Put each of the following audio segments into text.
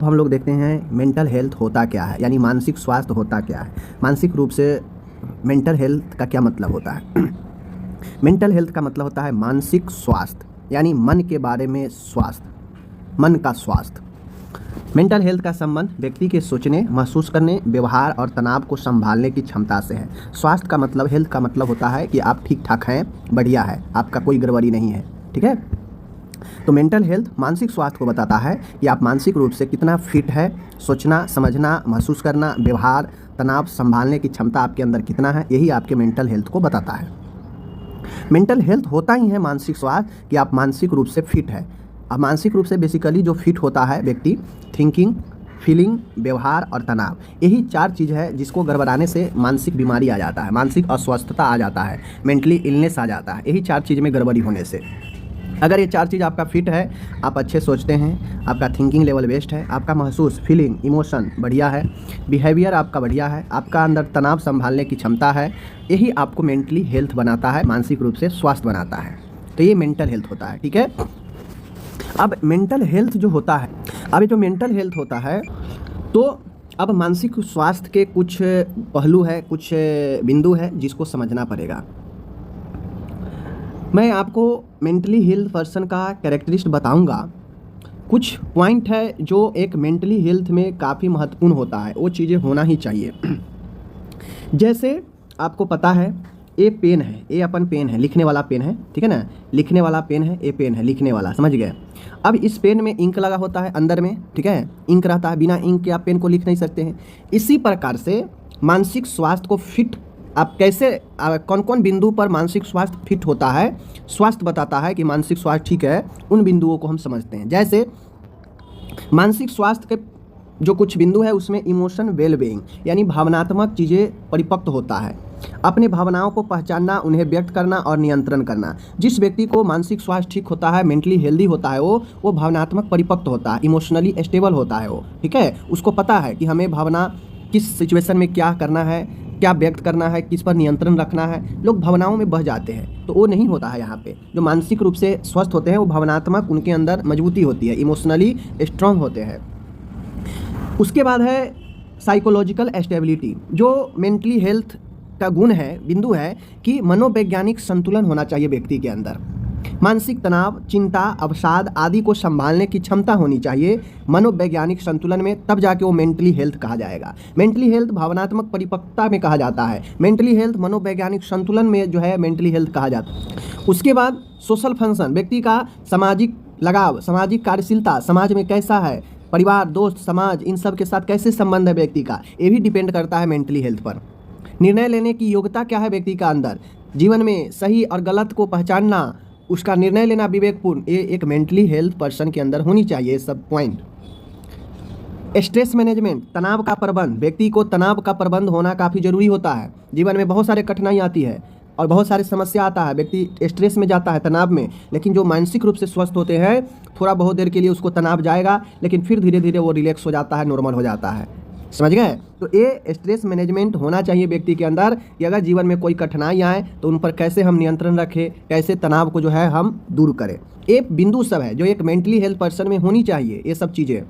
तो हम लोग देखते हैं मेंटल हेल्थ होता क्या है, यानी मानसिक स्वास्थ्य होता क्या है। मानसिक रूप से मेंटल हेल्थ का क्या मतलब होता है? मेंटल हेल्थ का मतलब होता है मानसिक स्वास्थ्य, यानी मन के बारे में स्वास्थ्य, मन का स्वास्थ्य। मेंटल हेल्थ का संबंध व्यक्ति के सोचने, महसूस करने, व्यवहार और तनाव को संभालने की क्षमता से है। स्वास्थ्य का मतलब, हेल्थ का मतलब होता है कि आप ठीक ठाक हैं, बढ़िया है, आपका कोई गड़बड़ी नहीं है, ठीक है। तो मेंटल हेल्थ मानसिक स्वास्थ्य को बताता है कि आप मानसिक रूप से कितना फिट है, सोचना, समझना, महसूस करना, व्यवहार, तनाव संभालने की क्षमता आपके अंदर कितना है, यही आपके मेंटल हेल्थ को बताता है। मेंटल हेल्थ होता ही है मानसिक स्वास्थ्य कि आप मानसिक रूप से फिट है। अब मानसिक रूप से बेसिकली जो फिट होता है व्यक्ति, थिंकिंग, फीलिंग, व्यवहार और तनाव, यही चार चीज़ है जिसको गड़बड़ाने से मानसिक बीमारी आ जाता है, मानसिक अस्वस्थता आ जाता है, मेंटली इलनेस आ जाता है। यही चार चीज़ में गड़बड़ी होने से, अगर ये चार चीज़ आपका फिट है, आप अच्छे सोचते हैं, आपका थिंकिंग लेवल बेस्ट है, आपका महसूस, फीलिंग, इमोशन बढ़िया है, बिहेवियर आपका बढ़िया है, आपका अंदर तनाव संभालने की क्षमता है, यही आपको मेंटली हेल्थ बनाता है, मानसिक रूप से स्वास्थ्य बनाता है। तो ये मेंटल हेल्थ होता है, ठीक है। अब मेंटल हेल्थ जो होता है, अब ये जो मेंटल हेल्थ होता है, तो अब मानसिक स्वास्थ्य के कुछ पहलू है, कुछ बिंदु है जिसको समझना पड़ेगा। मैं आपको मेंटली हेल्थ पर्सन का कैरेक्टरिस्ट बताऊंगा। कुछ पॉइंट है जो एक मेंटली हेल्थ में काफ़ी महत्वपूर्ण होता है, वो चीज़ें होना ही चाहिए। जैसे आपको पता है, ये पेन है, ये अपन पेन है, लिखने वाला पेन है, ठीक है ना, लिखने वाला पेन है, ये पेन है, लिखने वाला, समझ गए। अब इस पेन में इंक लगा होता है अंदर में, ठीक है, इंक रहता है, बिना इंक के आप पेन को लिख नहीं सकते हैं। इसी प्रकार से मानसिक स्वास्थ्य को फिट आप कैसे, कौन कौन बिंदु पर मानसिक स्वास्थ्य फिट होता है, स्वास्थ्य बताता है कि मानसिक स्वास्थ्य ठीक है, उन बिंदुओं को हम समझते हैं। जैसे मानसिक स्वास्थ्य के जो कुछ बिंदु है उसमें इमोशन वेलबीइंग, यानी भावनात्मक चीज़ें परिपक्व होता है, अपने भावनाओं को पहचानना, उन्हें व्यक्त करना और नियंत्रण करना। जिस व्यक्ति को मानसिक स्वास्थ्य ठीक होता है, मेंटली हेल्दी होता है, वो भावनात्मक परिपक्व होता है, इमोशनली स्टेबल होता है वो, ठीक है। उसको पता है कि हमें भावना किस सिचुएशन में क्या करना है, क्या व्यक्त करना है, किस पर नियंत्रण रखना है। लोग भावनाओं में बह जाते हैं, तो वो नहीं होता है यहाँ पे। जो मानसिक रूप से स्वस्थ होते हैं वो भावनात्मक, उनके अंदर मजबूती होती है, इमोशनली स्ट्रांग होते हैं। उसके बाद है साइकोलॉजिकल स्टेबिलिटी। जो मेंटली हेल्थ का गुण है, बिंदु है कि मनोवैज्ञानिक संतुलन होना चाहिए व्यक्ति के अंदर। मानसिक तनाव, चिंता, अवसाद आदि को संभालने की क्षमता होनी चाहिए मनोवैज्ञानिक संतुलन में, तब जाके वो मेंटली हेल्थ कहा जाएगा। मेंटली हेल्थ भावनात्मक परिपक्वता में कहा जाता है, मेंटली हेल्थ मनोवैज्ञानिक संतुलन में जो है मेंटली हेल्थ कहा जाता है। उसके बाद सोशल फंक्शन, व्यक्ति का सामाजिक लगाव, सामाजिक कार्यशीलता, समाज में कैसा है, परिवार, दोस्त, समाज, इन सब के साथ कैसे संबंध है व्यक्ति का, ये भी डिपेंड करता है मेंटली हेल्थ पर। निर्णय लेने की योग्यता क्या है व्यक्ति का अंदर, जीवन में सही और गलत को पहचानना, उसका निर्णय लेना विवेकपूर्ण, ये एक मेंटली हेल्थ पर्सन के अंदर होनी चाहिए सब पॉइंट। स्ट्रेस मैनेजमेंट, तनाव का प्रबंध, व्यक्ति को तनाव का प्रबंध होना काफ़ी जरूरी होता है। जीवन में बहुत सारे कठिनाई आती है और बहुत सारे समस्या आता है, व्यक्ति स्ट्रेस में जाता है, तनाव में, लेकिन जो मानसिक रूप से स्वस्थ होते हैं, थोड़ा बहुत देर के लिए उसको तनाव जाएगा, लेकिन फिर धीरे धीरे वो रिलैक्स हो जाता है, नॉर्मल हो जाता है, समझ गए। तो ये स्ट्रेस मैनेजमेंट होना चाहिए व्यक्ति के अंदर कि अगर जीवन में कोई कठिनाई आए तो उन पर कैसे हम नियंत्रण रखें, कैसे तनाव को जो है हम दूर करें। ये बिंदु सब है जो एक मेंटली हेल्थ पर्सन में होनी चाहिए, ये सब चीज़ें,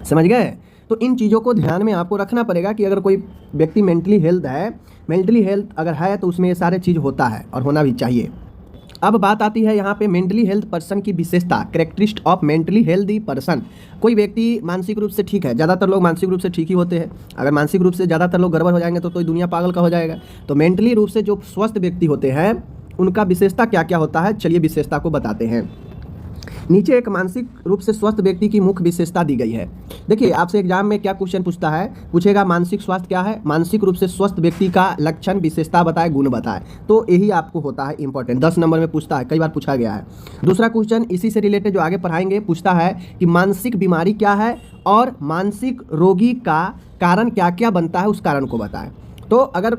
समझ गए। तो इन चीज़ों को ध्यान में आपको रखना पड़ेगा कि अगर कोई व्यक्ति मेंटली हेल्थ है, मेंटली हेल्थ अगर है तो उसमें ये सारे चीज़ होता है और होना भी चाहिए। अब बात आती है यहाँ पे मेंटली हेल्थ पर्सन की विशेषता, characteristic of mentally healthy person. कोई व्यक्ति मानसिक रूप से ठीक है, ज़्यादातर लोग मानसिक रूप से ठीक ही होते हैं। अगर मानसिक रूप से ज़्यादातर लोग गड़बड़ हो जाएंगे तो दुनिया पागल का हो जाएगा। तो मेंटली रूप से जो स्वस्थ व्यक्ति होते हैं उनका विशेषता क्या क्या होता है, चलिए विशेषता को बताते हैं। नीचे एक मानसिक रूप से स्वस्थ व्यक्ति की मुख्य विशेषता दी गई है। देखिए आपसे एग्जाम में क्या क्वेश्चन पूछता है, पूछेगा मानसिक स्वास्थ्य क्या है, मानसिक रूप से स्वस्थ व्यक्ति का लक्षण, विशेषता बताए, गुण बताए, तो यही आपको होता है इंपॉर्टेंट। 10 नंबर में पूछता है, कई बार पूछा गया है। दूसरा क्वेश्चन इसी से रिलेटेड जो आगे पढ़ाएंगे, पूछता है कि मानसिक बीमारी क्या है और मानसिक रोगी का कारण क्या क्या बनता है, उस कारण को बताए। तो अगर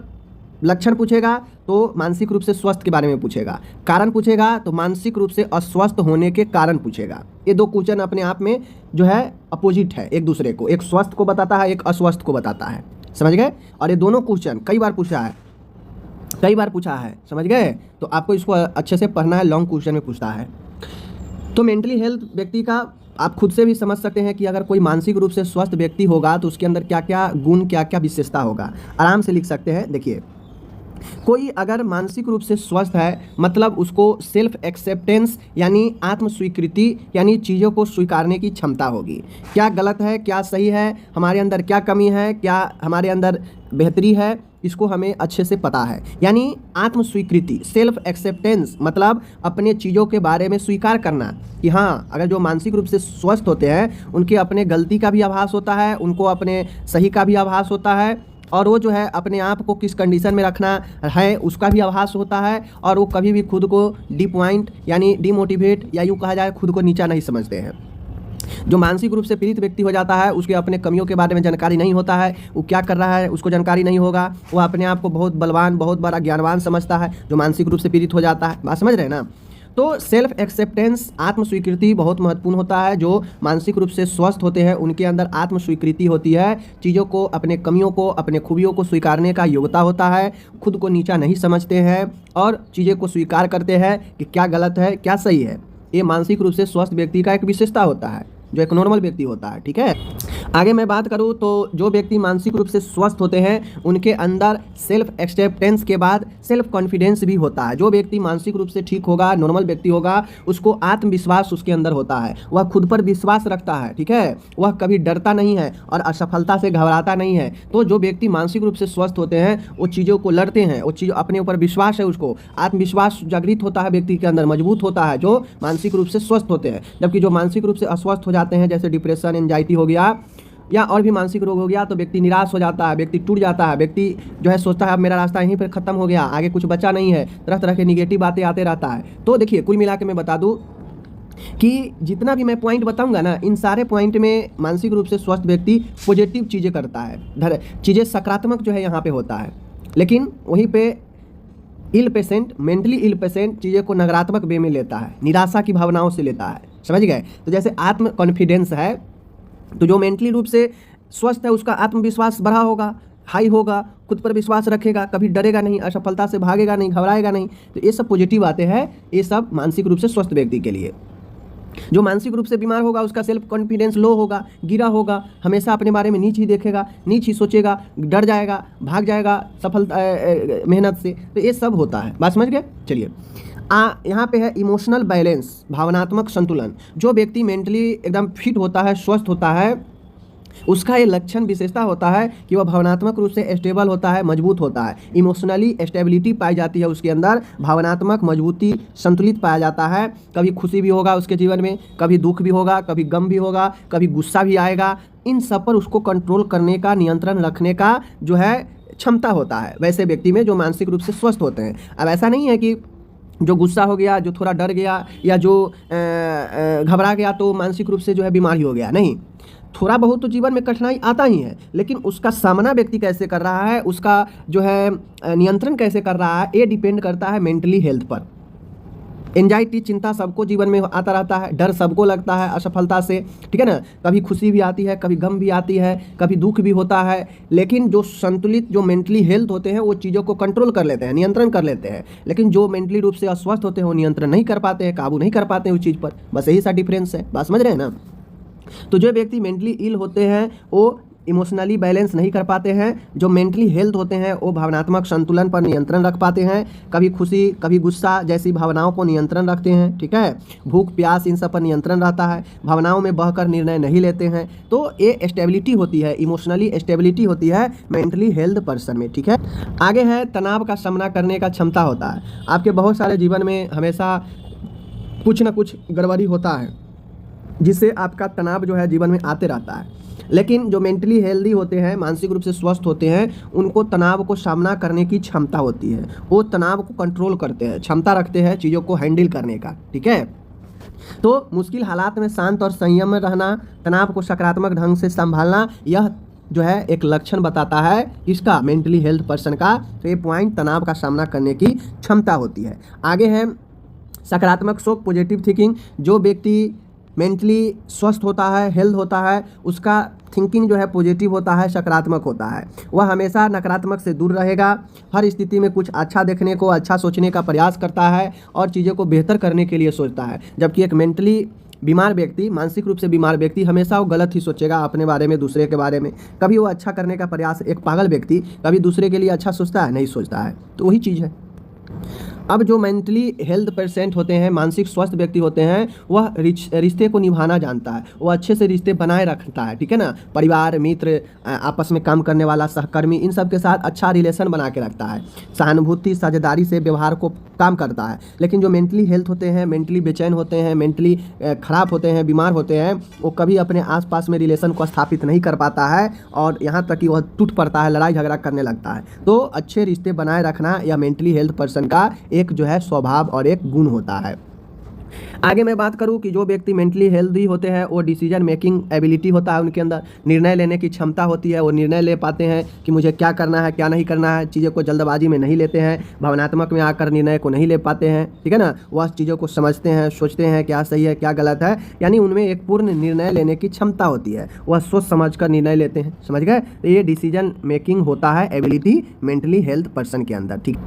लक्षण पूछेगा तो मानसिक रूप से स्वस्थ के बारे में पूछेगा, कारण पूछेगा तो मानसिक रूप से अस्वस्थ होने के कारण पूछेगा। ये दो क्वेश्चन अपने आप में जो है अपोजिट है एक दूसरे को, एक स्वस्थ को बताता है, एक अस्वस्थ को बताता है, समझ गए। और ये दोनों क्वेश्चन कई बार पूछा है, समझ गए। तो आपको इसको अच्छे से पढ़ना है, लॉन्ग क्वेश्चन में पूछता है। तो मेंटली हेल्थ व्यक्ति का आप खुद से भी समझ सकते हैं कि अगर कोई मानसिक रूप से स्वस्थ व्यक्ति होगा तो उसके अंदर क्या क्या गुण, क्या क्या विशेषता होगा। आराम से लिख सकते हैं। देखिए, कोई अगर मानसिक रूप से स्वस्थ है मतलब उसको सेल्फ एक्सेप्टेंस यानी आत्म स्वीकृति यानी चीज़ों को स्वीकारने की क्षमता होगी। क्या गलत है, क्या सही है, हमारे अंदर क्या कमी है, क्या हमारे अंदर बेहतरी है, इसको हमें अच्छे से पता है। यानी आत्म स्वीकृति, सेल्फ एक्सेप्टेंस मतलब अपने चीज़ों के बारे में स्वीकार करना कि हाँ, अगर जो मानसिक रूप से स्वस्थ होते हैं उनके अपने गलती का भी आभास होता है, उनको अपने सही का भी आभास होता है, और वो जो है अपने आप को किस कंडीशन में रखना है उसका भी आभास होता है, और वो कभी भी खुद को डिपॉइंट यानी डिमोटिवेट या यूँ कहा जाए खुद को नीचा नहीं समझते हैं। जो मानसिक रूप से पीड़ित व्यक्ति हो जाता है उसके अपने कमियों के बारे में जानकारी नहीं होता है, वो क्या कर रहा है उसको जानकारी नहीं होगा, वो अपने आप को बहुत बलवान, बहुत बड़ा ज्ञानवान समझता है जो मानसिक रूप से पीड़ित हो जाता है। बात समझ रहे हैं ना। तो सेल्फ एक्सेप्टेंस, आत्म स्वीकृति बहुत महत्वपूर्ण होता है। जो मानसिक रूप से स्वस्थ होते हैं उनके अंदर आत्म स्वीकृति होती है, चीज़ों को, अपने कमियों को, अपने खूबियों को स्वीकारने का योग्यता होता है, खुद को नीचा नहीं समझते हैं और चीज़ें को स्वीकार करते हैं कि क्या गलत है क्या सही है। ये मानसिक रूप से स्वस्थ व्यक्ति का एक विशेषता होता है जो एक नॉर्मल व्यक्ति होता है। ठीक है, आगे मैं बात करूं तो जो व्यक्ति मानसिक रूप से स्वस्थ होते हैं उनके अंदर सेल्फ एक्सेप्टेंस के बाद सेल्फ कॉन्फिडेंस भी होता है। जो व्यक्ति मानसिक रूप से ठीक होगा, नॉर्मल व्यक्ति होगा, उसको आत्मविश्वास उसके अंदर होता है, वह खुद पर विश्वास रखता है। ठीक है, वह कभी डरता नहीं है और असफलता से घबराता नहीं है। तो जो व्यक्ति मानसिक रूप से स्वस्थ होते हैं वो चीज़ों को लड़ते हैं, वो चीज़ अपने ऊपर विश्वास है, उसको आत्मविश्वास जागृत होता है व्यक्ति के अंदर, मजबूत होता है जो मानसिक रूप से स्वस्थ होते हैं। जबकि जो मानसिक रूप से अस्वस्थ हो जाते हैं जैसे डिप्रेशन, एंजाइटी हो गया या और भी मानसिक रोग हो गया तो व्यक्ति निराश हो जाता है, व्यक्ति टूट जाता है, व्यक्ति जो है सोचता है अब मेरा रास्ता यहीं पर खत्म हो गया, आगे कुछ बचा नहीं है, तरह तरह के निगेटिव बातें आते रहता है। तो देखिए, कुल मिला के मैं बता दूं कि जितना भी मैं पॉइंट बताऊंगा ना, इन सारे पॉइंट में मानसिक रूप से स्वस्थ व्यक्ति पॉजिटिव चीज़ें करता है, चीज़ें सकारात्मक जो है यहाँ पे होता है। लेकिन वहीं पे ill patient, mentally ill patient चीज़ें को नकारात्मक वे में लेता है, निराशा की भावनाओं से लेता है। समझ गए। तो जैसे आत्म कॉन्फिडेंस है तो जो मेंटली रूप से स्वस्थ है उसका आत्मविश्वास बढ़ा होगा, हाई होगा, खुद पर विश्वास रखेगा, कभी डरेगा नहीं, असफलता से भागेगा नहीं, घबराएगा नहीं। तो ये सब पॉजिटिव बातें हैं, ये सब मानसिक रूप से स्वस्थ व्यक्ति के लिए। जो मानसिक रूप से बीमार होगा उसका सेल्फ कॉन्फिडेंस लो होगा, गिरा होगा, हमेशा अपने बारे में नीच ही देखेगा, नीच ही सोचेगा, डर जाएगा, भाग जाएगा सफलता मेहनत से। तो ये सब होता है। बात समझ गए। चलिए, यहाँ पे है इमोशनल बैलेंस, भावनात्मक संतुलन। जो व्यक्ति मेंटली एकदम फिट होता है, स्वस्थ होता है, उसका ये लक्षण विशेषता होता है कि वह भावनात्मक रूप से स्टेबल होता है, मजबूत होता है। इमोशनली स्टेबिलिटी पाई जाती है उसके अंदर, भावनात्मक मजबूती, संतुलित पाया जाता है। कभी खुशी भी होगा उसके जीवन में, कभी दुख भी होगा, कभी गम भी होगा, कभी गुस्सा भी आएगा। इन सब पर उसको कंट्रोल करने का, नियंत्रण रखने का जो है क्षमता होता है वैसे व्यक्ति में जो मानसिक रूप से स्वस्थ होते हैं। अब ऐसा नहीं है कि जो गुस्सा हो गया, जो थोड़ा डर गया या जो घबरा गया तो मानसिक रूप से जो है बीमारी हो गया, नहीं। थोड़ा बहुत तो जीवन में कठिनाई आता ही है, लेकिन उसका सामना व्यक्ति कैसे कर रहा है, उसका जो है नियंत्रण कैसे कर रहा है, ये डिपेंड करता है मेंटली हेल्थ पर। एंजाइटी, चिंता सबको जीवन में आता रहता है, डर सबको लगता है असफलता से, ठीक है ना। कभी खुशी भी आती है, कभी गम भी आती है, कभी दुख भी होता है। लेकिन जो संतुलित, जो मेंटली हेल्थ होते हैं वो चीज़ों को कंट्रोल कर लेते हैं, नियंत्रण कर लेते हैं। लेकिन जो मेंटली रूप से अस्वस्थ होते हैं वो नियंत्रण नहीं कर पाते हैं, काबू नहीं कर पाते हैं उस चीज़ पर। बस यही सा डिफरेंस है। बात समझ रहे हैं ना। तो जो व्यक्ति मेंटली इल होते हैं वो इमोशनली बैलेंस नहीं कर पाते हैं, जो मेंटली हेल्थ होते हैं वो भावनात्मक संतुलन पर नियंत्रण रख पाते हैं, कभी खुशी कभी गुस्सा जैसी भावनाओं को नियंत्रण रखते हैं, ठीक है। भूख प्यास इन सब पर नियंत्रण रहता है, भावनाओं में बहकर निर्णय नहीं लेते हैं। तो ये स्टेबिलिटी होती है, इमोशनली स्टेबिलिटी होती है मेंटली हेल्थ पर्सन में, ठीक है। आगे है तनाव का सामना करने का क्षमता होता है। आपके बहुत सारे जीवन में हमेशा कुछ ना कुछ गड़बड़ी होता है जिससे आपका तनाव जो है जीवन में आते रहता है। लेकिन जो मेंटली हेल्दी होते हैं, मानसिक रूप से स्वस्थ होते हैं, उनको तनाव को सामना करने की क्षमता होती है। वो तनाव को कंट्रोल करते हैं, क्षमता रखते हैं चीज़ों को हैंडल करने का, ठीक है। तो मुश्किल हालात में शांत और संयम में रहना, तनाव को सकारात्मक ढंग से संभालना, यह जो है एक लक्षण बताता है इसका, मेंटली हेल्थ पर्सन का। तो ये पॉइंट तनाव का सामना करने की क्षमता होती है। आगे है सकारात्मक सोच, पॉजिटिव थिंकिंग। जो व्यक्ति मेंटली स्वस्थ होता है, हेल्थ होता है, उसका थिंकिंग जो है पॉजिटिव होता है, सकारात्मक होता है। वह हमेशा नकारात्मक से दूर रहेगा, हर स्थिति में कुछ अच्छा देखने को, अच्छा सोचने का प्रयास करता है और चीज़ों को बेहतर करने के लिए सोचता है। जबकि एक मेंटली बीमार व्यक्ति, मानसिक रूप से बीमार व्यक्ति हमेशा वो गलत ही सोचेगा अपने बारे में, दूसरे के बारे में। कभी वो अच्छा करने का प्रयास, एक पागल व्यक्ति कभी दूसरे के लिए अच्छा सोचता है? नहीं सोचता है। तो वही चीज़ है। अब जो मेंटली हेल्थ पेशेंट होते हैं, मानसिक स्वस्थ व्यक्ति होते हैं, वह रिश्ते को निभाना जानता है, वो अच्छे से रिश्ते बनाए रखता है, ठीक है ना। परिवार, मित्र, आपस में काम करने वाला सहकर्मी, इन सब के साथ अच्छा रिलेशन बना के रखता है, सहानुभूति, साझेदारी से व्यवहार को काम करता है। लेकिन जो मेंटली हेल्थ होते हैं, मेंटली बेचैन होते हैं, मेंटली खराब होते हैं, बीमार होते हैं, वो कभी अपने आसपास में रिलेशन को स्थापित नहीं कर पाता है और यहाँ तक कि वह टूट पड़ता है, लड़ाई झगड़ा करने लगता है। तो अच्छे रिश्ते बनाए रखना यह मेंटली हेल्थ पर्सन का एक जो है स्वभाव और एक गुण होता है। आगे मैं बात करूं कि जो व्यक्ति मेंटली हेल्दी होते हैं वो डिसीजन मेकिंग एबिलिटी होता है उनके अंदर, निर्णय लेने की क्षमता होती है, वो निर्णय ले पाते हैं कि मुझे क्या करना है क्या नहीं करना है, चीज़ों को जल्दबाजी में नहीं लेते हैं, भावनात्मक में आकर निर्णय को नहीं ले पाते हैं, ठीक है ना। वह चीज़ों को समझते हैं, सोचते हैं क्या सही है क्या गलत है, यानी उनमें एक पूर्ण निर्णय लेने की क्षमता होती है, वह सोच समझ कर निर्णय लेते हैं, समझ गए। तो ये डिसीजन मेकिंग होता है एबिलिटी मेंटली हेल्थ पर्सन के अंदर, ठीक।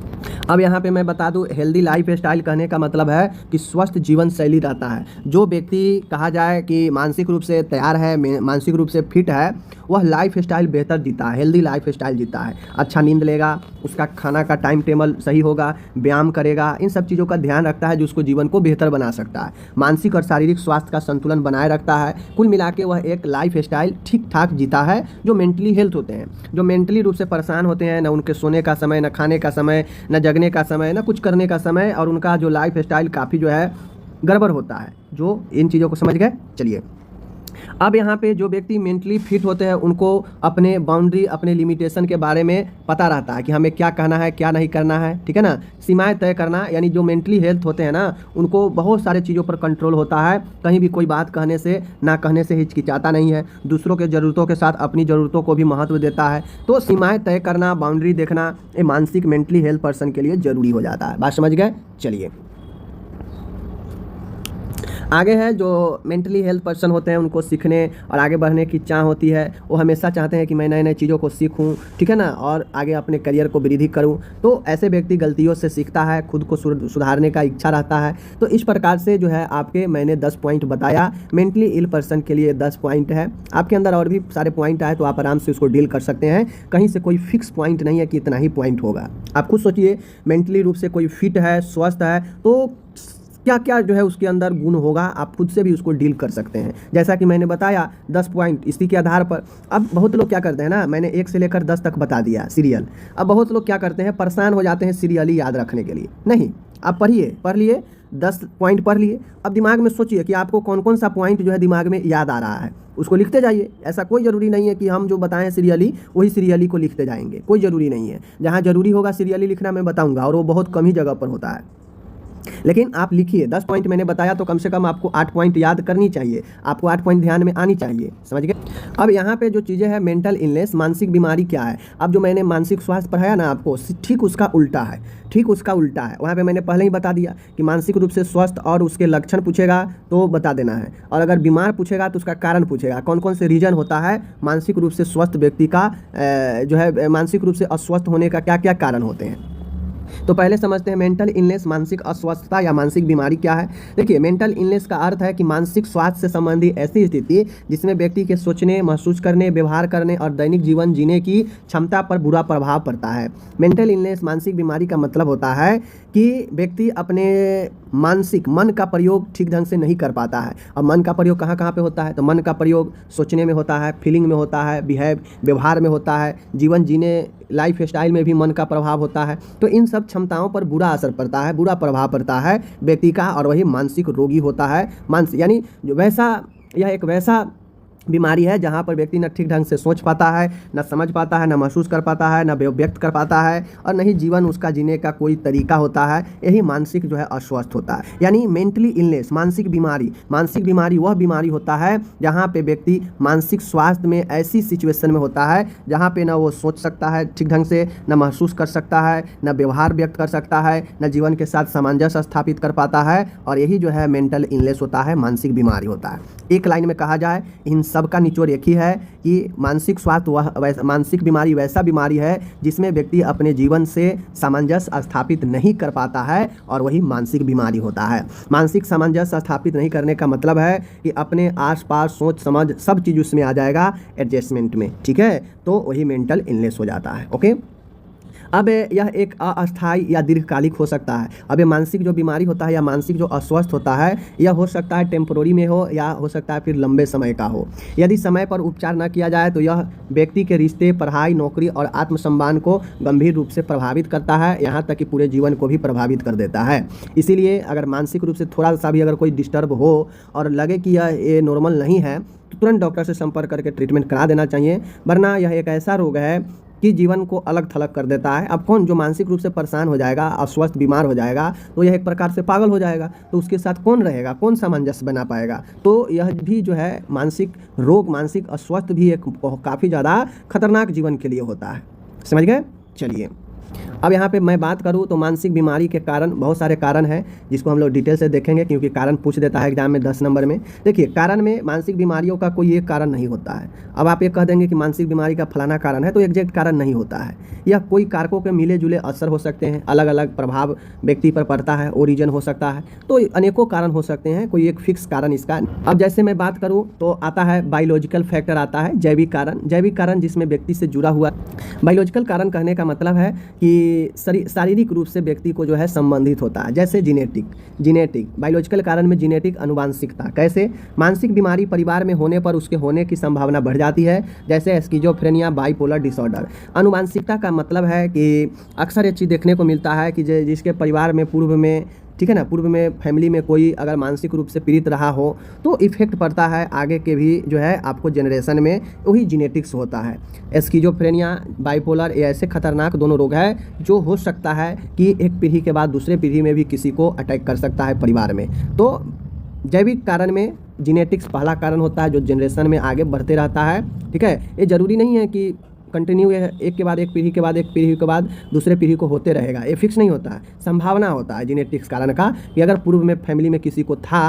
अब यहाँ पे मैं बता दूँ, हेल्दी लाइफ स्टाइल कहने का मतलब है कि स्वस्थ जीवन शैली रहता है। जो व्यक्ति कहा जाए कि मानसिक रूप से तैयार है, मानसिक रूप से फिट है, वह लाइफ स्टाइल बेहतर जीता है, हेल्दी लाइफ स्टाइल जीता है। अच्छा नींद लेगा, उसका खाना का टाइम टेबल सही होगा, व्यायाम करेगा, इन सब चीज़ों का ध्यान रखता है जो उसको जीवन को बेहतर बना सकता है। मानसिक और शारीरिक स्वास्थ्य का संतुलन बनाए रखता है। कुल मिला के वह एक लाइफ स्टाइल ठीक ठाक जीता है। जो मेंटली हेल्थ होते हैं, जो मेंटली रूप से परेशान होते हैं, न उनके सोने का समय, न खाने का समय, न जगने का समय, न कुछ करने का समय, और उनका जो लाइफ स्टाइल काफ़ी जो है गड़बड़ होता है। जो इन चीज़ों को समझ गए। चलिए अब यहाँ पे जो व्यक्ति मेंटली फिट होते हैं उनको अपने बाउंड्री, अपने लिमिटेशन के बारे में पता रहता है कि हमें क्या कहना है क्या नहीं करना है, ठीक है ना। सीमाएं तय करना, यानी जो मेंटली हेल्थ होते हैं ना, उनको बहुत सारे चीज़ों पर कंट्रोल होता है। कहीं भी कोई बात कहने से ना कहने से हिचकिचाता नहीं है, दूसरों के ज़रूरतों के साथ अपनी ज़रूरतों को भी महत्व देता है। तो सीमाएँ तय करना, बाउंड्री देखना, ये मानसिक मेंटली हेल्थ पर्सन के लिए ज़रूरी हो जाता है। बात समझ गए। चलिए आगे है, जो मेंटली हेल्थ पर्सन होते हैं उनको सीखने और आगे बढ़ने की चाह होती है। वो हमेशा चाहते हैं कि मैं नए नए चीज़ों को सीखूं, ठीक है ना, और आगे अपने करियर को वृद्धि करूं। तो ऐसे व्यक्ति गलतियों से सीखता है, खुद को सुधारने का इच्छा रहता है। तो इस प्रकार से जो है आपके मैंने 10 पॉइंट बताया, मेंटली इल पर्सन के लिए 10 पॉइंट है। आपके अंदर और भी सारे पॉइंट आए तो आप आराम से उसको डील कर सकते हैं। कहीं से कोई फिक्स पॉइंट नहीं है कि इतना ही पॉइंट होगा। आप खुद सोचिए, मेंटली रूप से कोई फिट है, स्वस्थ है, तो क्या क्या जो है उसके अंदर गुण होगा, आप खुद से भी उसको डील कर सकते हैं। जैसा कि मैंने बताया 10 पॉइंट, इसी के आधार पर अब बहुत लोग क्या करते हैं ना, मैंने 1 से लेकर 10 तक बता दिया सीरियल। अब बहुत लोग क्या करते हैं, परेशान हो जाते हैं सीरियल ही याद रखने के लिए। नहीं, आप पढ़ लिए 10 पॉइंट पढ़ लिए, अब दिमाग में सोचिए कि आपको कौन कौन सा पॉइंट जो है दिमाग में याद आ रहा है, उसको लिखते जाइए। ऐसा कोई ज़रूरी नहीं है कि हम जो बताएं सीरियली वही सीरियली को लिखते जाएंगे, कोई ज़रूरी नहीं है। जहाँ ज़रूरी होगा सीरियली लिखना मैं बताऊँगा, और वो बहुत कम ही जगह पर होता है। लेकिन आप लिखिए, 10 पॉइंट मैंने बताया तो कम से कम आपको 8 पॉइंट याद करनी चाहिए, आपको 8 पॉइंट ध्यान में आनी चाहिए, समझ गए। अब यहाँ पे जो चीज़ें हैं, मेंटल इलनेस, मानसिक बीमारी क्या है। अब जो मैंने मानसिक स्वास्थ्य पढ़ाया ना आपको, ठीक उसका उल्टा है, ठीक उसका उल्टा है। वहाँ पे मैंने पहले ही बता दिया कि मानसिक रूप से स्वस्थ और उसके लक्षण पूछेगा तो बता देना है, और अगर बीमार पूछेगा तो उसका कारण पूछेगा, कौन कौन से रीजन होता है मानसिक रूप से स्वस्थ व्यक्ति का, जो है मानसिक रूप से अस्वस्थ होने का क्या क्या कारण होते हैं। तो पहले समझते हैं मेंटल इलनेस, मानसिक अस्वस्थता या मानसिक बीमारी क्या है। देखिए, मेंटल इलनेस का अर्थ है कि मानसिक स्वास्थ्य से संबंधित ऐसी स्थिति जिसमें व्यक्ति के सोचने, महसूस करने, व्यवहार करने और दैनिक जीवन जीने की क्षमता पर बुरा प्रभाव पड़ता है। मेंटल इलनेस, मानसिक बीमारी का मतलब होता है कि व्यक्ति अपने मन का प्रयोग ठीक ढंग से नहीं कर पाता है। अब मन का प्रयोग कहाँ कहाँ पे होता है, तो मन का प्रयोग सोचने में होता है, फीलिंग में होता है, व्यवहार में होता है, जीवन जीने, लाइफ स्टाइल में भी मन का प्रभाव होता है। तो इन सब क्षमताओं पर बुरा असर पड़ता है, बुरा प्रभाव पड़ता है व्यक्ति का, और वही मानसिक रोगी होता है। यानी यह एक वैसा बीमारी है जहाँ पर व्यक्ति न ठीक ढंग से सोच पाता है, न समझ पाता है, न महसूस कर पाता है, न व्यक्त कर पाता है, और न ही जीवन उसका जीने का कोई तरीका होता है। यही मानसिक जो है अस्वस्थ होता है। यानी मेंटली इलनेस, मानसिक बीमारी वह बीमारी होता है जहाँ पे व्यक्ति मानसिक स्वास्थ्य में ऐसी सिचुएशन में होता है जहाँ पे न वो सोच सकता है ठीक ढंग से, न महसूस कर सकता है, न व्यवहार व्यक्त कर सकता है, न जीवन के साथ सामंजस्य स्थापित कर पाता है, और यही जो है मेंटल इलनेस होता है, मानसिक बीमारी होता है। एक लाइन में कहा जाए, हिंसा सबका निचोड़ एक ही है कि मानसिक स्वास्थ्य मानसिक बीमारी वैसा बीमारी है जिसमें व्यक्ति अपने जीवन से सामंजस्य स्थापित नहीं कर पाता है और वही मानसिक बीमारी होता है। मानसिक सामंजस्य स्थापित नहीं करने का मतलब है कि अपने आसपास सोच समझ सब चीज़ उसमें आ जाएगा एडजस्टमेंट में, ठीक है, तो वही मेंटल इलनेस हो जाता है। ओके, अब यह एक अस्थायी या दीर्घकालिक हो सकता है। अब ये मानसिक जो बीमारी होता है या मानसिक जो अस्वस्थ होता है यह हो सकता है टेम्पोररी में हो या हो सकता है फिर लंबे समय का हो। यदि समय पर उपचार न किया जाए तो यह व्यक्ति के रिश्ते, पढ़ाई, नौकरी और आत्मसम्मान को गंभीर रूप से प्रभावित करता है, यहाँ तक कि पूरे जीवन को भी प्रभावित कर देता है। इसीलिए अगर मानसिक रूप से थोड़ा सा भी अगर कोई डिस्टर्ब हो और लगे कि ये नॉर्मल नहीं है तो तुरंत डॉक्टर से संपर्क करके ट्रीटमेंट करा देना चाहिए, वरना यह एक ऐसा रोग है कि जीवन को अलग थलग कर देता है। अब कौन जो मानसिक रूप से परेशान हो जाएगा, अस्वस्थ बीमार हो जाएगा तो यह एक प्रकार से पागल हो जाएगा, तो उसके साथ कौन रहेगा, कौन सामंजस्य बना पाएगा। तो यह भी जो है मानसिक रोग, मानसिक अस्वस्थ भी एक काफ़ी ज़्यादा खतरनाक जीवन के लिए होता है। समझ गए? चलिए अब यहाँ पे मैं बात करूँ तो मानसिक बीमारी के कारण बहुत सारे कारण हैं जिसको हम लोग डिटेल से देखेंगे, क्योंकि कारण पूछ देता है एग्जाम में 10 नंबर में। देखिए, कारण में मानसिक बीमारियों का कोई एक कारण नहीं होता है। अब आप ये कह देंगे कि मानसिक बीमारी का फलाना कारण है, तो एग्जैक्ट कारण नहीं होता है। यह कोई कारकों के मिले जुले असर हो सकते हैं, अलग अलग प्रभाव व्यक्ति पर पड़ता है, ओरिजिन हो सकता है, तो अनेकों कारण हो सकते हैं, कोई एक फिक्स कारण इसका। अब जैसे मैं बात करूँ तो आता है बायोलॉजिकल फैक्टर, आता है जैविक कारण। जैविक कारण जिसमें व्यक्ति से जुड़ा हुआ। बायोलॉजिकल कारण कहने का मतलब है कि शारीरिक रूप से व्यक्ति को जो है संबंधित होता है, जैसे जीनेटिक बायोलॉजिकल कारण में जीनेटिक अनुवांशिकता। कैसे? मानसिक बीमारी परिवार में होने पर उसके होने की संभावना बढ़ जाती है, जैसे स्किज़ोफ्रेनिया, बाइपोलर डिसऑर्डर। अनुवांशिकता का मतलब है कि अक्सर ये चीज़ देखने को मिलता है कि जिसके परिवार में पूर्व में, ठीक है ना, पूर्व में फैमिली में कोई अगर मानसिक रूप से पीड़ित रहा हो तो इफेक्ट पड़ता है आगे के भी जो है आपको जनरेशन में, वही जीनेटिक्स होता है। स्किज़ोफ्रेनिया, बाइपोलर, ये ऐसे खतरनाक दोनों रोग है जो हो सकता है कि एक पीढ़ी के बाद दूसरे पीढ़ी में भी किसी को अटैक कर सकता है परिवार में। तो जैविक कारण में जीनेटिक्स पहला कारण होता है जो जनरेशन में आगे बढ़ते रहता है, ठीक है। ये ज़रूरी नहीं है कि कंटिन्यू एक के बाद एक पीढ़ी के बाद एक पीढ़ी के बाद दूसरे पीढ़ी को होते रहेगा, ये फिक्स नहीं होता है, संभावना होता है जीनेटिक्स कारण का कि अगर पूर्व में फैमिली में किसी को था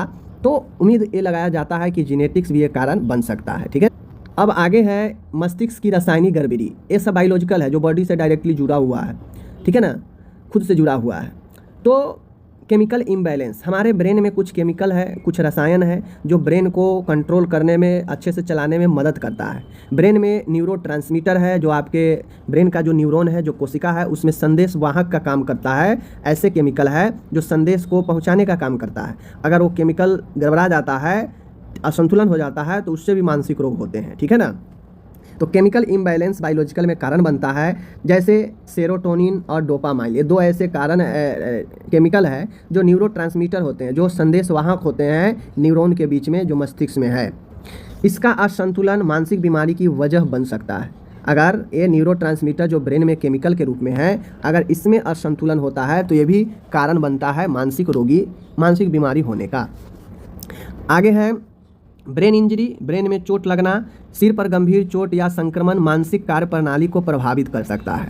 तो उम्मीद ये लगाया जाता है कि जीनेटिक्स भी एक कारण बन सकता है, ठीक है। अब आगे है मस्तिष्क की रासायनिक गड़बड़ी। ये सब बायोलॉजिकल है जो बॉडी से डायरेक्टली जुड़ा हुआ है, ठीक है ना, खुद से जुड़ा हुआ है। तो केमिकल इम्बैलेंस, हमारे ब्रेन में कुछ केमिकल है, कुछ रसायन है जो ब्रेन को कंट्रोल करने में, अच्छे से चलाने में मदद करता है। ब्रेन में न्यूरोट्रांसमीटर है जो आपके ब्रेन का जो न्यूरॉन है, जो कोशिका है, उसमें संदेश वाहक का काम करता है। ऐसे केमिकल है जो संदेश को पहुंचाने का काम करता है। अगर वो केमिकल गड़बड़ा जाता है, असंतुलन हो जाता है, तो उससे भी मानसिक रोग होते हैं, ठीक है ना। तो केमिकल इम्बैलेंस बायोलॉजिकल में कारण बनता है, जैसे सेरोटोनिन और डोपामाइन। ये दो ऐसे कारण केमिकल है जो न्यूरोट्रांसमीटर होते हैं, जो संदेश वाहक होते हैं न्यूरॉन के बीच में जो मस्तिष्क में है। इसका असंतुलन मानसिक बीमारी की वजह बन सकता है। अगर ये न्यूरोट्रांसमीटर जो ब्रेन में केमिकल के रूप में है, अगर इसमें असंतुलन होता है तो ये भी कारण बनता है मानसिक बीमारी होने का। आगे है ब्रेन इंजरी, ब्रेन में चोट लगना, सिर पर गंभीर चोट या संक्रमण मानसिक कार्य प्रणाली को प्रभावित कर सकता है।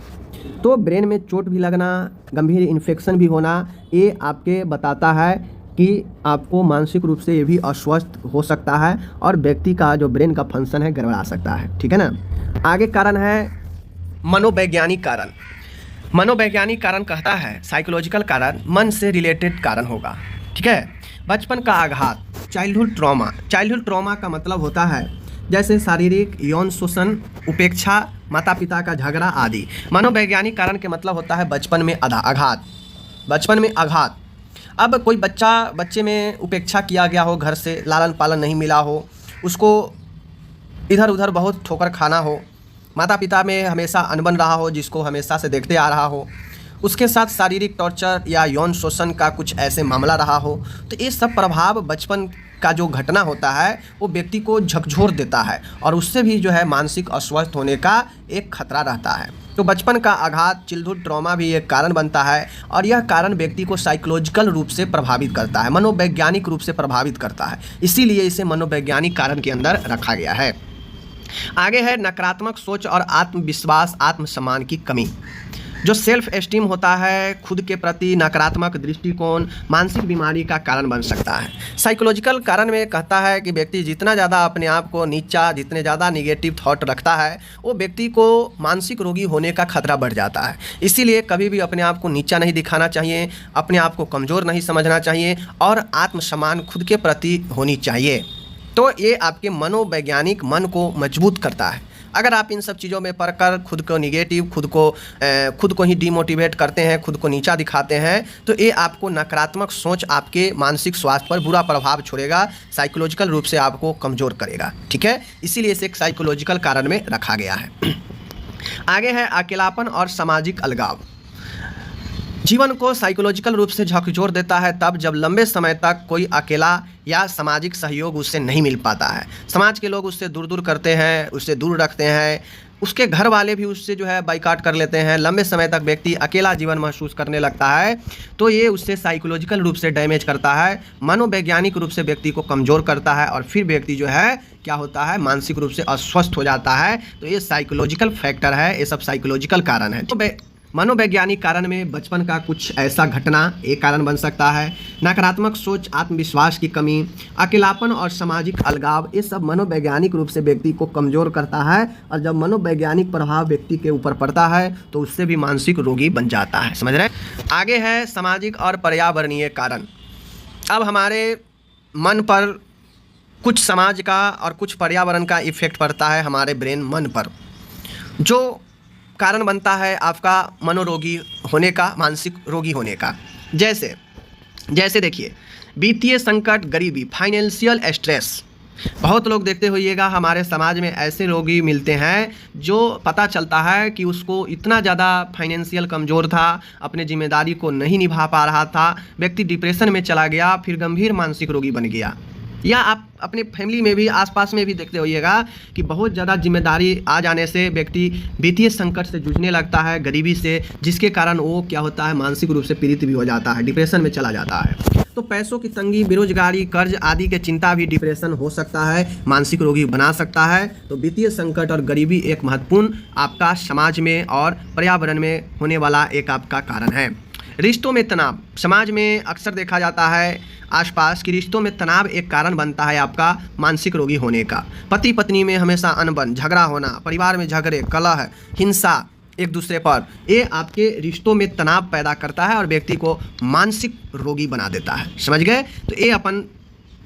तो ब्रेन में चोट भी लगना, गंभीर इन्फेक्शन भी होना, ये आपके बताता है कि आपको मानसिक रूप से ये भी अस्वस्थ हो सकता है और व्यक्ति का जो ब्रेन का फंक्शन है गड़बड़ा सकता है, ठीक है ना। आगे कारण है मनोवैज्ञानिक कारण। मनोवैज्ञानिक कारण कहता है साइकोलॉजिकल कारण मन से रिलेटेड कारण होगा, ठीक है। बचपन का आघात, चाइल्डहुड ट्रॉमा। चाइल्डहुड ट्रॉमा का मतलब होता है जैसे शारीरिक यौन शोषण, उपेक्षा, माता पिता का झगड़ा आदि। मनोवैज्ञानिक कारण के मतलब होता है बचपन में आघात, बचपन में आघात। अब कोई बच्चे में उपेक्षा किया गया हो, घर से लालन पालन नहीं मिला हो, उसको इधर उधर बहुत ठोकर खाना हो, माता पिता में हमेशा अनबन रहा हो जिसको हमेशा से देखते आ रहा हो, उसके साथ शारीरिक टॉर्चर या यौन शोषण का कुछ ऐसे मामला रहा हो, तो ये सब प्रभाव बचपन का जो घटना होता है वो व्यक्ति को झकझोर देता है और उससे भी जो है मानसिक अस्वस्थ होने का एक खतरा रहता है। तो बचपन का आघात, चाइल्डहुड ट्रॉमा भी एक कारण बनता है और यह कारण व्यक्ति को साइकोलॉजिकल रूप से प्रभावित करता है, मनोवैज्ञानिक रूप से प्रभावित करता है, इसीलिए इसे मनोवैज्ञानिक कारण के अंदर रखा गया है। आगे है नकारात्मक सोच और आत्मविश्वास, आत्मसम्मान की कमी। जो सेल्फ एस्टीम होता है, खुद के प्रति नकारात्मक दृष्टिकोण मानसिक बीमारी का कारण बन सकता है। साइकोलॉजिकल कारण में कहता है कि व्यक्ति जितना ज़्यादा अपने आप को नीचा, जितने ज़्यादा निगेटिव थॉट रखता है, वो व्यक्ति को मानसिक रोगी होने का खतरा बढ़ जाता है। इसीलिए कभी भी अपने आप को नीचा नहीं दिखाना चाहिए, अपने आप को कमज़ोर नहीं समझना चाहिए और आत्मसम्मान खुद के प्रति होनी चाहिए। तो ये आपके मनोवैज्ञानिक मन को मजबूत करता है। अगर आप इन सब चीज़ों में पढ़कर खुद को निगेटिव, खुद को ही डिमोटिवेट करते हैं, खुद को नीचा दिखाते हैं, तो ये आपको नकारात्मक सोच आपके मानसिक स्वास्थ्य पर बुरा प्रभाव छोड़ेगा, साइकोलॉजिकल रूप से आपको कमज़ोर करेगा। ठीक है, इसीलिए इसे एक साइकोलॉजिकल कारण में रखा गया है। आगे है अकेलापन और सामाजिक अलगाव। जीवन को साइकोलॉजिकल रूप से झकझोर देता है तब जब लंबे समय तक कोई अकेला या सामाजिक सहयोग उससे नहीं मिल पाता है। समाज के लोग उससे दूर दूर करते हैं, उससे दूर रखते हैं, उसके घर वाले भी उससे जो है बाइकाट कर लेते हैं। लंबे समय तक व्यक्ति अकेला जीवन महसूस करने लगता है, तो ये उससे साइकोलॉजिकल रूप से डैमेज करता है, मनोवैज्ञानिक रूप से व्यक्ति को कमज़ोर करता है और फिर व्यक्ति जो है क्या होता है, मानसिक रूप से अस्वस्थ हो जाता है। तो ये साइकोलॉजिकल फैक्टर है, ये सब साइकोलॉजिकल कारण है। तो मनोवैज्ञानिक कारण में बचपन का कुछ ऐसा घटना एक कारण बन सकता है। नकारात्मक सोच, आत्मविश्वास की कमी, अकेलापन और सामाजिक अलगाव, ये सब मनोवैज्ञानिक रूप से व्यक्ति को कमज़ोर करता है और जब मनोवैज्ञानिक प्रभाव व्यक्ति के ऊपर पड़ता है तो उससे भी मानसिक रोगी बन जाता है। समझ रहे हैं? आगे है सामाजिक और पर्यावरणीय कारण। अब हमारे मन पर कुछ समाज का और कुछ पर्यावरण का इफेक्ट पड़ता है हमारे ब्रेन मन पर, जो कारण बनता है आपका मनोरोगी होने का, मानसिक रोगी होने का। जैसे देखिए, वित्तीय संकट, गरीबी, फाइनेंशियल स्ट्रेस। बहुत लोग देखते होइएगा हमारे समाज में ऐसे रोगी मिलते हैं जो पता चलता है कि उसको इतना ज़्यादा फाइनेंशियल कमज़ोर था, अपने जिम्मेदारी को नहीं निभा पा रहा था, व्यक्ति डिप्रेशन में चला गया, फिर गंभीर मानसिक रोगी बन गया। या आप अपने फैमिली में भी, आसपास में भी देखते होइएगा कि बहुत ज़्यादा जिम्मेदारी आ जाने से व्यक्ति वित्तीय संकट से जूझने लगता है, गरीबी से, जिसके कारण वो क्या होता है, मानसिक रूप से पीड़ित भी हो जाता है, डिप्रेशन में चला जाता है। तो पैसों की तंगी, बेरोजगारी, कर्ज आदि के चिंता भी डिप्रेशन हो सकता है, मानसिक रोगी बना सकता है। तो वित्तीय संकट और गरीबी एक महत्वपूर्ण आपका समाज में और पर्यावरण में होने वाला एक आपका कारण है। रिश्तों में तनाव। समाज में अक्सर देखा जाता है आसपास कि रिश्तों में तनाव एक कारण बनता है आपका मानसिक रोगी होने का। पति पत्नी में हमेशा अनबन, झगड़ा होना, परिवार में झगड़े, कलह, हिंसा एक दूसरे पर, ये आपके रिश्तों में तनाव पैदा करता है और व्यक्ति को मानसिक रोगी बना देता है। समझ गए? तो ये अपन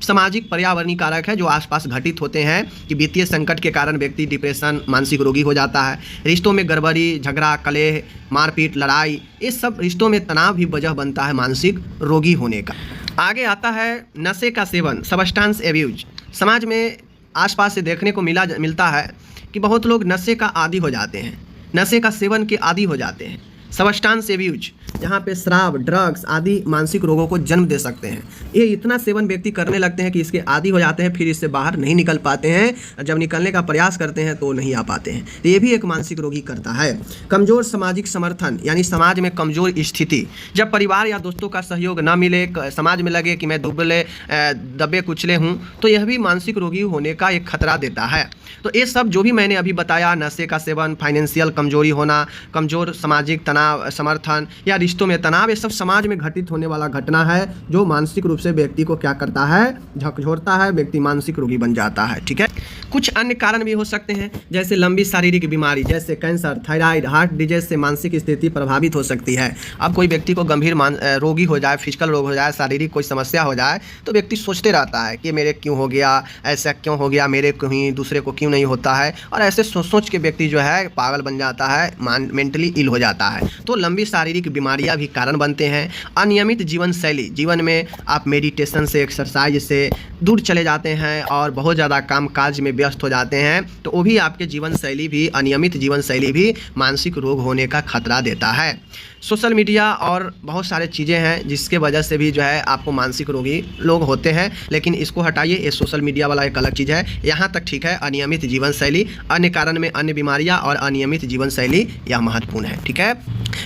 सामाजिक पर्यावरणीय कारक है जो आसपास घटित होते हैं कि वित्तीय संकट के कारण व्यक्ति डिप्रेशन, मानसिक रोगी हो जाता है। रिश्तों में गड़बड़ी, झगड़ा, कलह, मारपीट, लड़ाई, ये सब रिश्तों में तनाव भी वजह बनता है मानसिक रोगी होने का। आगे आता है नशे का सेवन, सब्सटेंस एब्यूज। समाज में आसपास से देखने को मिलता है कि बहुत लोग नशे का आदी हो जाते हैं, नशे का सेवन के आदी हो जाते हैं। सब्सटेंस एब्यूज, जहाँ पे शराब, ड्रग्स आदि मानसिक रोगों को जन्म दे सकते हैं। ये इतना सेवन व्यक्ति करने लगते हैं कि इसके आदी हो जाते हैं, फिर इससे बाहर नहीं निकल पाते हैं। जब निकलने का प्रयास करते हैं तो नहीं आ पाते हैं। तो ये भी एक मानसिक रोगी करता है। कमज़ोर सामाजिक समर्थन, यानी समाज में कमज़ोर स्थिति। जब परिवार या दोस्तों का सहयोग ना मिले, समाज में लगे कि मैं दबे कुचले हूँ, तो यह भी मानसिक रोगी होने का एक खतरा देता है। तो ये सब जो भी मैंने अभी बताया, नशे का सेवन, फाइनेंशियल कमजोरी होना, कमज़ोर सामाजिक तनाव, समर्थन या रिश्तों में तनाव, ये सब समाज में घटित होने वाला घटना है जो मानसिक रूप से व्यक्ति को क्या करता है, झकझोरता है, व्यक्ति मानसिक रोगी बन जाता है। ठीक है। कुछ अन्य कारण भी हो सकते हैं, जैसे लंबी शारीरिक बीमारी, जैसे कैंसर, थायराइड, हार्ट डिजीज से मानसिक स्थिति प्रभावित हो सकती है। अब कोई व्यक्ति को गंभीर रोगी हो जाए, फिजिकल रोग हो जाए, शारीरिक कोई समस्या हो जाए, तो व्यक्ति सोचते रहता है कि मेरे क्यों हो गया, ऐसा क्यों हो गया, मेरे को ही, दूसरे को क्यों नहीं होता है, और ऐसे सोच के व्यक्ति जो है पागल बन जाता है, मेंटली इल हो जाता है। तो लंबी शारीरिक बीमारियां भी कारण बनते हैं। अनियमित जीवन शैली, जीवन में आप मेडिटेशन से, एक्सरसाइज से दूर चले जाते हैं और बहुत ज़्यादा काम काज में व्यस्त हो जाते हैं, तो वो भी आपके जीवन शैली भी, अनियमित जीवन शैली भी मानसिक रोग होने का खतरा देता है। सोशल मीडिया और बहुत सारे चीज़ें हैं जिसके वजह से भी जो है आपको मानसिक रोगी लोग होते हैं, लेकिन इसको हटाइए, ये सोशल मीडिया वाला एक अलग चीज़ है। यहाँ तक ठीक है। अनियमित जीवन शैली, अन्य कारण में अन्य बीमारियाँ और अनियमित जीवन शैली यह महत्वपूर्ण है। ठीक है।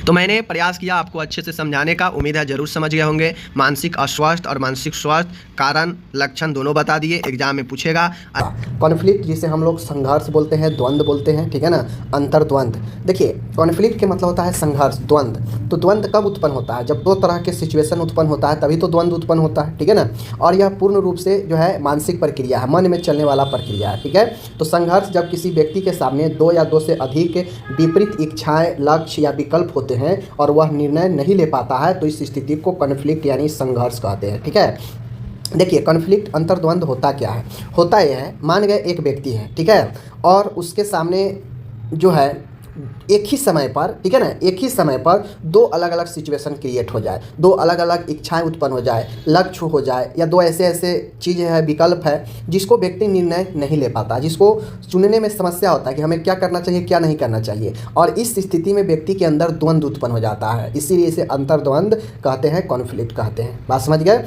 तो मैंने प्रयास किया आपको अच्छे से समझाने का, उम्मीद है ज़रूर समझ गए होंगे। मानसिक अस्वास्थ्य और मानसिक स्वास्थ्य, कारण लक्षण दोनों बता दिए, एग्जाम में पूछेगा। कॉन्फ्लिक्ट जिसे हम लोग संघर्ष बोलते हैं, द्वंद्व बोलते हैं, ठीक है ना, अंतर्द्वंद। देखिए कॉन्फ्लिक्ट के मतलब होता है संघर्ष, द्वंद्व। तो द्वंद्व कब उत्पन्न होता है? जब दो तरह के सिचुएशन उत्पन्न होता है तभी तो द्वंद्व उत्पन्न होता है, ठीक है ना। और यह पूर्ण रूप से जो है मानसिक प्रक्रिया है, मन में चलने वाला प्रक्रिया है, ठीक है। तो संघर्ष जब किसी व्यक्ति के सामने दो या दो से अधिक विपरीत इच्छाएं, लक्ष्य या विकल्प होते हैं और वह निर्णय नहीं ले पाता है, तो इस स्थिति को कॉन्फ्लिक्ट यानी संघर्ष कहते हैं, ठीक है। देखिए कॉन्फ्लिक्ट अंतर्द्वंद होता क्या है? होता यह है, मान गए एक व्यक्ति है, ठीक है, और उसके सामने जो है एक ही समय पर, ठीक है ना, एक ही समय पर दो अलग अलग सिचुएशन क्रिएट हो जाए, दो अलग अलग इच्छाएं उत्पन्न हो जाए, लक्ष्य हो जाए, या दो ऐसे ऐसे चीज़ें हैं, विकल्प है, जिसको व्यक्ति निर्णय नहीं ले पाता, जिसको चुनने में समस्या होता है कि हमें क्या करना चाहिए, क्या नहीं करना चाहिए। और इस स्थिति में व्यक्ति के अंदर द्वंद्व उत्पन्न हो जाता है, इसीलिए इसे अंतर्द्वंद कहते हैं, कॉन्फ्लिक्ट कहते हैं। बात समझ गए?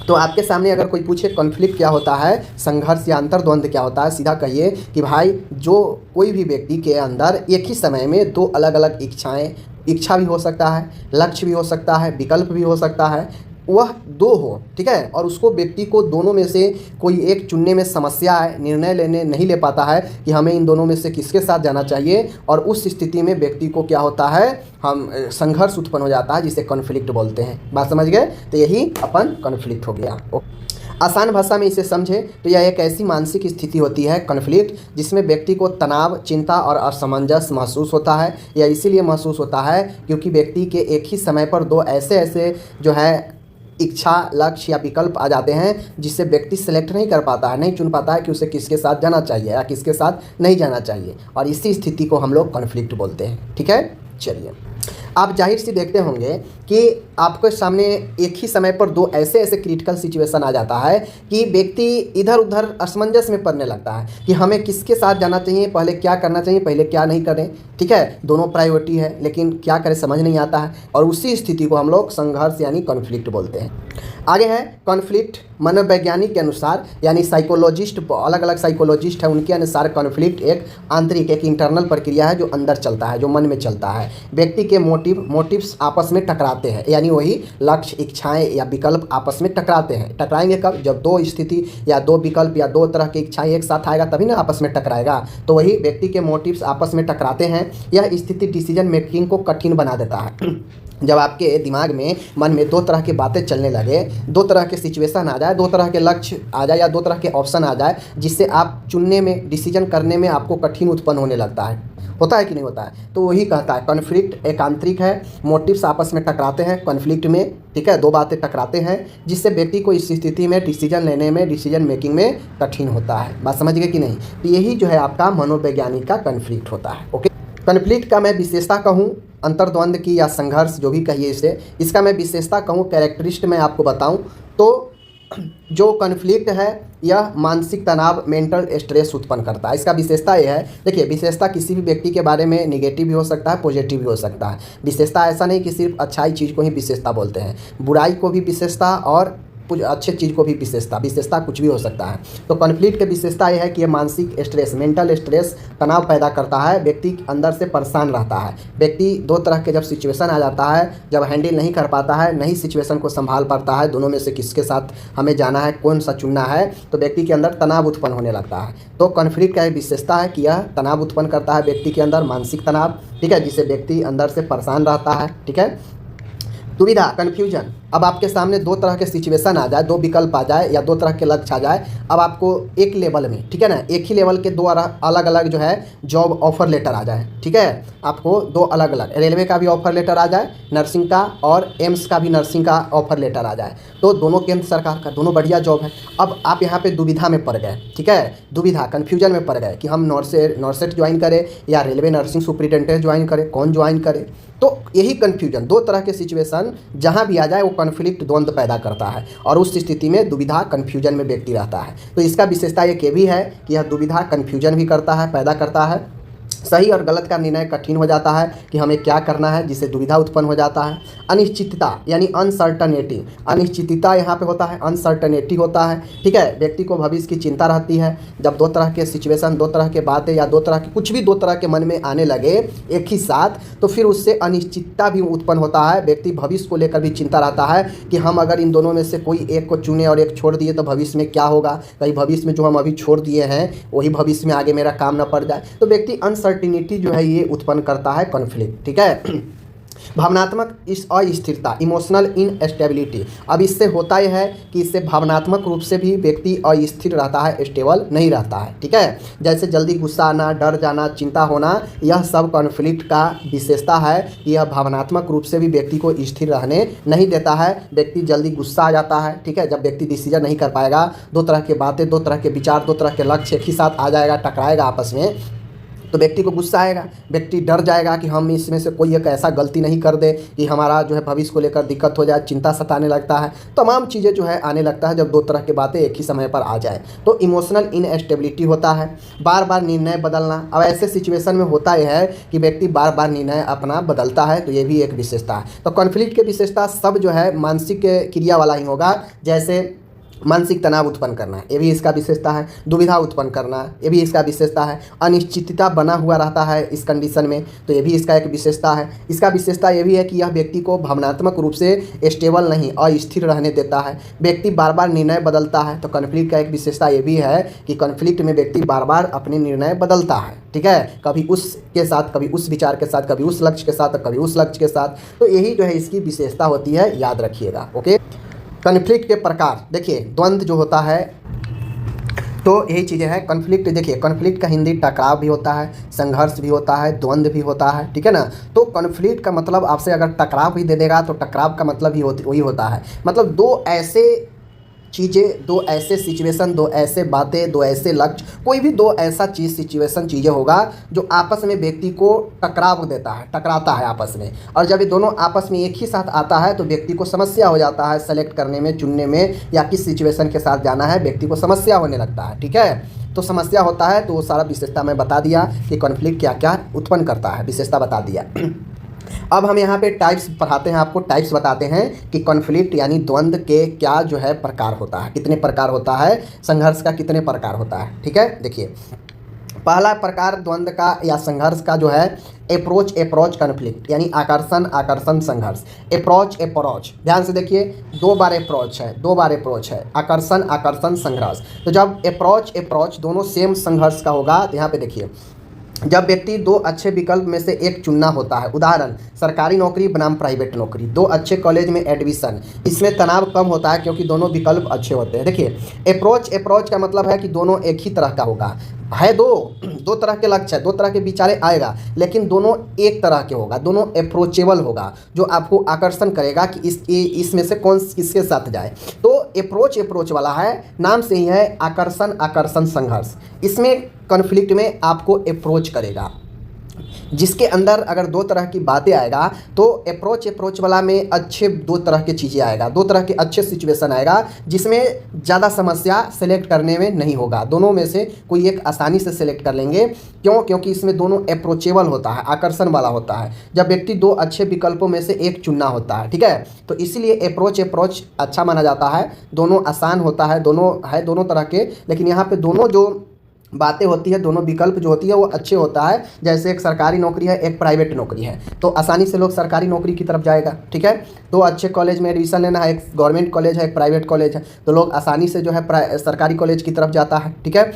तो आपके सामने अगर कोई पूछे कॉन्फ्लिक्ट क्या होता है, संघर्ष या अंतर्द्वंद क्या होता है, सीधा कहिए कि भाई जो कोई भी व्यक्ति के अंदर एक ही समय में दो अलग अलग इच्छा भी हो सकता है, लक्ष्य भी हो सकता है, विकल्प भी हो सकता है, वह दो हो, ठीक है, और उसको व्यक्ति को दोनों में से कोई एक चुनने में समस्या है, निर्णय लेने नहीं ले पाता है कि हमें इन दोनों में से किसके साथ जाना चाहिए, और उस स्थिति में व्यक्ति को क्या होता है, हम संघर्ष उत्पन्न हो जाता है, जिसे कॉन्फ्लिक्ट बोलते हैं। बात समझ गए? तो यही अपन कॉन्फ्लिक्ट हो गया। आसान भाषा में इसे समझे तो यह एक ऐसी मानसिक स्थिति होती है कॉन्फ्लिक्ट, जिसमें व्यक्ति को तनाव, चिंता और असमंजस महसूस होता है। यह इसीलिए महसूस होता है क्योंकि व्यक्ति के एक ही समय पर दो ऐसे जो है इच्छा, लक्ष्य या विकल्प आ जाते हैं, जिससे व्यक्ति सेलेक्ट नहीं कर पाता है, नहीं चुन पाता है कि उसे किसके साथ जाना चाहिए या किसके साथ नहीं जाना चाहिए, और इसी स्थिति को हम लोग कॉन्फ्लिक्ट बोलते हैं, ठीक है। चलिए, आप जाहिर सी देखते होंगे कि आपके सामने एक ही समय पर दो ऐसे क्रिटिकल सिचुएशन आ जाता है कि व्यक्ति इधर उधर असमंजस में पड़ने लगता है कि हमें किसके साथ जाना चाहिए, पहले क्या करना चाहिए, पहले क्या नहीं करें, ठीक है। दोनों प्रायोरिटी है लेकिन क्या करें समझ नहीं आता है, और उसी स्थिति को हम लोग संघर्ष यानी कॉन्फ्लिक्ट बोलते हैं। आगे है कॉन्फ्लिक्ट मनोवैज्ञानिक के अनुसार, यानी साइकोलॉजिस्ट, अलग अलग साइकोलॉजिस्ट है, उनके अनुसार कॉन्फ्लिक्ट एक आंतरिक, एक इंटरनल प्रक्रिया है जो अंदर चलता है, जो मन में चलता है। व्यक्ति के मोटिव्स आपस में टकराते हैं, यानी वही लक्ष्य, इच्छाएं या विकल्प आपस में टकराते हैं। टकराएंगे कब? जब दो स्थिति या दो विकल्प या दो तरह की इच्छाएं एक साथ आएगा तभी ना आपस में टकराएगा। तो वही व्यक्ति के मोटिव्स आपस में टकराते हैं। यह स्थिति डिसीजन मेकिंग को कठिन बना देता है। जब आपके दिमाग में, मन में दो तरह की बातें चलने लगे, दो तरह के सिचुएशन आ जाए, दो तरह के लक्ष्य आ जाए या दो तरह के ऑप्शन आ जाए, जिससे आप चुनने में, डिसीजन करने में आपको कठिन उत्पन्न होने लगता है। होता है कि नहीं होता है? तो वही कहता है कॉन्फ्लिक्ट एक आंतरिक है, मोटिव्स आपस में टकराते हैं कॉन्फ्लिक्ट में, ठीक है, दो बातें टकराते हैं, जिससे व्यक्ति को इस स्थिति में डिसीजन लेने में, डिसीजन मेकिंग में कठिन होता है। बात समझ गए कि नहीं? तो यही जो है आपका मनोवैज्ञानिक का कॉन्फ्लिक्ट होता है। ओके, कॉन्फ्लिक्ट का मैं विशेषता कहूँ, अंतर्द्वंद की या संघर्ष जो भी कहिए इसे, इसका मैं विशेषता कहूँ, कैरेक्टरिस्ट मैं आपको बताऊँ तो जो कॉन्फ्लिक्ट है यह मानसिक तनाव, मेंटल स्ट्रेस उत्पन्न करता है। इसका विशेषता यह है, देखिए विशेषता किसी भी व्यक्ति के बारे में निगेटिव भी हो सकता है, पॉजिटिव भी हो सकता है। विशेषता ऐसा नहीं कि सिर्फ अच्छाई चीज़ को ही विशेषता बोलते हैं, बुराई को भी विशेषता और अच्छे चीज़ को भी विशेषता कुछ भी हो सकता है। तो कॉन्फ्लिक्ट की विशेषता यह है कि यह मानसिक स्ट्रेस, मेंटल स्ट्रेस, तनाव पैदा करता है, व्यक्ति अंदर से परेशान रहता है। व्यक्ति दो तरह के जब सिचुएशन आ जाता है, जब हैंडल नहीं कर पाता है, नहीं सिचुएशन को संभाल पाता है, दोनों में से किसके साथ हमें जाना है, कौन सा चुनना है, तो व्यक्ति के अंदर तनाव उत्पन्न होने लगता है। तो कॉन्फ्लिक्ट का विशेषता है कि यह तनाव उत्पन्न करता है व्यक्ति के अंदर, मानसिक तनाव, ठीक है, जिससे व्यक्ति अंदर से परेशान रहता है, ठीक है। दुविधा, कन्फ्यूजन, अब आपके सामने दो तरह के सिचुएशन आ जाए, दो विकल्प आ जाए या दो तरह के लक्ष्य आ जाए, अब आपको एक लेवल में, ठीक है ना, एक ही लेवल के दो अलग अलग जो है जॉब ऑफर लेटर आ जाए, ठीक है, आपको दो अलग अलग, रेलवे का भी ऑफर लेटर आ जाए, नर्सिंग का, और एम्स का भी नर्सिंग का ऑफर लेटर आ जाए, तो दोनों केंद्र सरकार का, दोनों बढ़िया जॉब है। अब आप यहाँ पे दुविधा में पड़ गए, ठीक है, दुविधा, कन्फ्यूजन में पड़ गए कि हम नॉर्सेट ज्वाइन करें या रेलवे नर्सिंग सुपरिटेंडेंट ज्वाइन करें, कौन ज्वाइन करें। तो यही कन्फ्यूजन, दो तरह के सिचुएशन जहाँ भी आ जाए वो कॉन्फ्लिक्ट, द्वंद्व पैदा करता है, और उस स्थिति में दुविधा, कन्फ्यूजन में व्यक्ति रहता है। तो इसका विशेषता एक ये भी है कि यह दुविधा, कन्फ्यूजन भी करता है, पैदा करता है, सही और गलत का निर्णय कठिन हो जाता है कि हमें क्या करना है, जिससे दुविधा उत्पन्न हो जाता है। अनिश्चितता यानी अनसर्टनिटी, अनिश्चितता यहाँ पे होता है, अनसर्टनिटी होता है, ठीक है। व्यक्ति को भविष्य की चिंता रहती है। जब दो तरह के सिचुएशन, दो तरह के बातें या दो तरह के कुछ भी दो तरह के मन में आने लगे एक ही साथ, तो फिर उससे अनिश्चितता भी उत्पन्न होता है। व्यक्ति भविष्य को लेकर भी चिंता रहता है कि हम अगर इन दोनों में से कोई एक को चुने और एक छोड़ दिए तो भविष्य में क्या होगा, कहीं भविष्य में जो हम अभी छोड़ दिए हैं वही भविष्य में आगे मेरा काम न पड़ जाए। तो व्यक्ति अनसर्टिनिटी जो है ये उत्पन्न करता है कॉन्फ्लिक्ट, ठीक है। भावनात्मक इस अस्थिरता, इमोशनल इनस्टेबिलिटी, अब इससे होता यह है कि इससे भावनात्मक रूप से भी व्यक्ति अस्थिर रहता है, स्टेबल नहीं रहता है, ठीक है। जैसे जल्दी गुस्सा आना, डर जाना, चिंता होना, यह सब कॉन्फ्लिक्ट का विशेषता है कि यह भावनात्मक रूप से भी व्यक्ति को स्थिर रहने नहीं देता है। व्यक्ति जल्दी गुस्सा आ जाता है, ठीक है। जब व्यक्ति डिसीजन नहीं कर पाएगा, दो तरह के बातें, दो तरह के विचार, दो तरह के लक्ष्य एक ही साथ आ जाएगा, टकराएगा आपस में, तो व्यक्ति को गुस्सा आएगा। व्यक्ति डर जाएगा कि हम इसमें से कोई एक ऐसा गलती नहीं कर दे कि हमारा जो है भविष्य को लेकर दिक्कत हो जाए, चिंता सताने लगता है, तमाम चीज़ें जो है आने लगता है जब दो तरह की बातें एक ही समय पर आ जाए। तो इमोशनल इनस्टेबिलिटी होता है, बार बार निर्णय बदलना। अब ऐसे सिचुएशन में होता यह है कि व्यक्ति बार बार निर्णय अपना बदलता है, तो ये भी एक विशेषता है। तो कॉन्फ्लिक्ट के विशेषता सब जो है मानसिक क्रिया वाला ही होगा, जैसे मानसिक तनाव उत्पन्न करना, ये भी इसका विशेषता है। दुविधा उत्पन्न करना, ये भी इसका विशेषता है। अनिश्चितता बना हुआ रहता है इस कंडीशन में, तो ये भी इसका एक विशेषता है। इसका विशेषता ये भी है कि यह व्यक्ति को भावनात्मक रूप से स्टेबल नहीं, अस्थिर रहने देता है। व्यक्ति बार बार निर्णय बदलता है, तो कॉन्फ्लिक्ट का एक विशेषता ये भी है कि कॉन्फ्लिक्ट में व्यक्ति बार बार अपने निर्णय बदलता है, ठीक है। कभी उसके साथ, कभी उस विचार के साथ, कभी उस लक्ष्य के साथ, कभी उस लक्ष्य के साथ। तो यही जो है इसकी विशेषता होती है, याद रखिएगा, ओके। कॉन्फ्लिक्ट के प्रकार देखिए, द्वंद्व जो होता है, तो यही चीज़ें हैं। कॉन्फ्लिक्ट देखिए, कॉन्फ्लिक्ट का हिंदी टकराव भी होता है, संघर्ष भी होता है, द्वंद्व भी होता है, ठीक है ना। तो कॉन्फ्लिक्ट का मतलब आपसे अगर टकराव भी दे देगा तो टकराव का मतलब ही वही होता है, मतलब दो ऐसे चीज़ें, दो ऐसे सिचुएशन, दो ऐसे बातें, दो ऐसे लक्ष्य, कोई भी दो ऐसा चीज़, सिचुएशन, चीज़ें होगा जो आपस में व्यक्ति को टकराव देता है, टकराता है आपस में। और जब ये दोनों आपस में एक ही साथ आता है तो व्यक्ति को समस्या हो जाता है सेलेक्ट करने में, चुनने में, या किस सिचुएशन के साथ जाना है, व्यक्ति को समस्या होने लगता है, ठीक है। तो समस्या होता है, तो वो सारा विशेषता मैं बता दिया कि कॉन्फ्लिक्ट क्या क्या उत्पन्न करता है, विशेषता बता दिया। अब हम यहाँ पे टाइप्स पढ़ाते हैं, आपको टाइप्स बताते हैं कि कॉन्फ्लिक्ट यानी द्वंद्व के क्या जो है प्रकार होता है, कितने प्रकार होता है, संघर्ष का कितने प्रकार होता है, ठीक है। देखिए, पहला प्रकार द्वंद्व का या संघर्ष का जो है अप्रोच कॉन्फ्लिक्ट, यानी आकर्षण संघर्ष। अप्रोच, ध्यान से देखिए, दो बार अप्रोच है, आकर्षण संघर्ष। तो जब अप्रोच दोनों सेम संघर्ष का होगा, तो यहाँ पे देखिए, जब व्यक्ति दो अच्छे विकल्प में से एक चुनना होता है, उदाहरण सरकारी नौकरी बनाम प्राइवेट नौकरी, दो अच्छे कॉलेज में एडमिशन, इसमें तनाव कम होता है क्योंकि दोनों विकल्प अच्छे होते हैं। देखिए, अप्रोच का मतलब है कि दोनों एक ही तरह का होगा, है दो तरह के लक्ष्य है, दो तरह के विचारे आएगा, लेकिन दोनों एक तरह के होगा, दोनों अप्रोचेबल होगा, जो आपको आकर्षण करेगा कि इसमें से कौन किसके साथ जाए। तो अप्रोच वाला है, नाम से ही है आकर्षण संघर्ष। इसमें कॉन्फ्लिक्ट में आपको अप्रोच करेगा, जिसके अंदर अगर दो तरह की बातें आएगा तो अप्रोच वाला में अच्छे दो तरह की चीज़ें आएगा, दो तरह के अच्छे सिचुएशन आएगा, जिसमें ज़्यादा समस्या सेलेक्ट करने में नहीं होगा। दोनों में से कोई एक आसानी से सेलेक्ट कर लेंगे, क्योंकि इसमें दोनों अप्रोचेबल होता है, आकर्षण वाला होता है। जब व्यक्ति दो अच्छे विकल्पों में से एक चुनना होता है, ठीक है, तो इसीलिए अप्रोच अच्छा माना जाता है। दोनों आसान होता है, दोनों तरह के, लेकिन यहाँ पर दोनों जो बातें होती है, दोनों विकल्प जो होती है वो अच्छे होता है। जैसे एक सरकारी नौकरी है, एक प्राइवेट नौकरी है, तो आसानी से लोग सरकारी नौकरी की तरफ जाएगा, ठीक है। दो अच्छे कॉलेज में एडमिशन लेना है, एक गवर्नमेंट कॉलेज है, एक प्राइवेट कॉलेज है, तो लोग आसानी से जो है सरकारी कॉलेज की तरफ जाता है, ठीक है।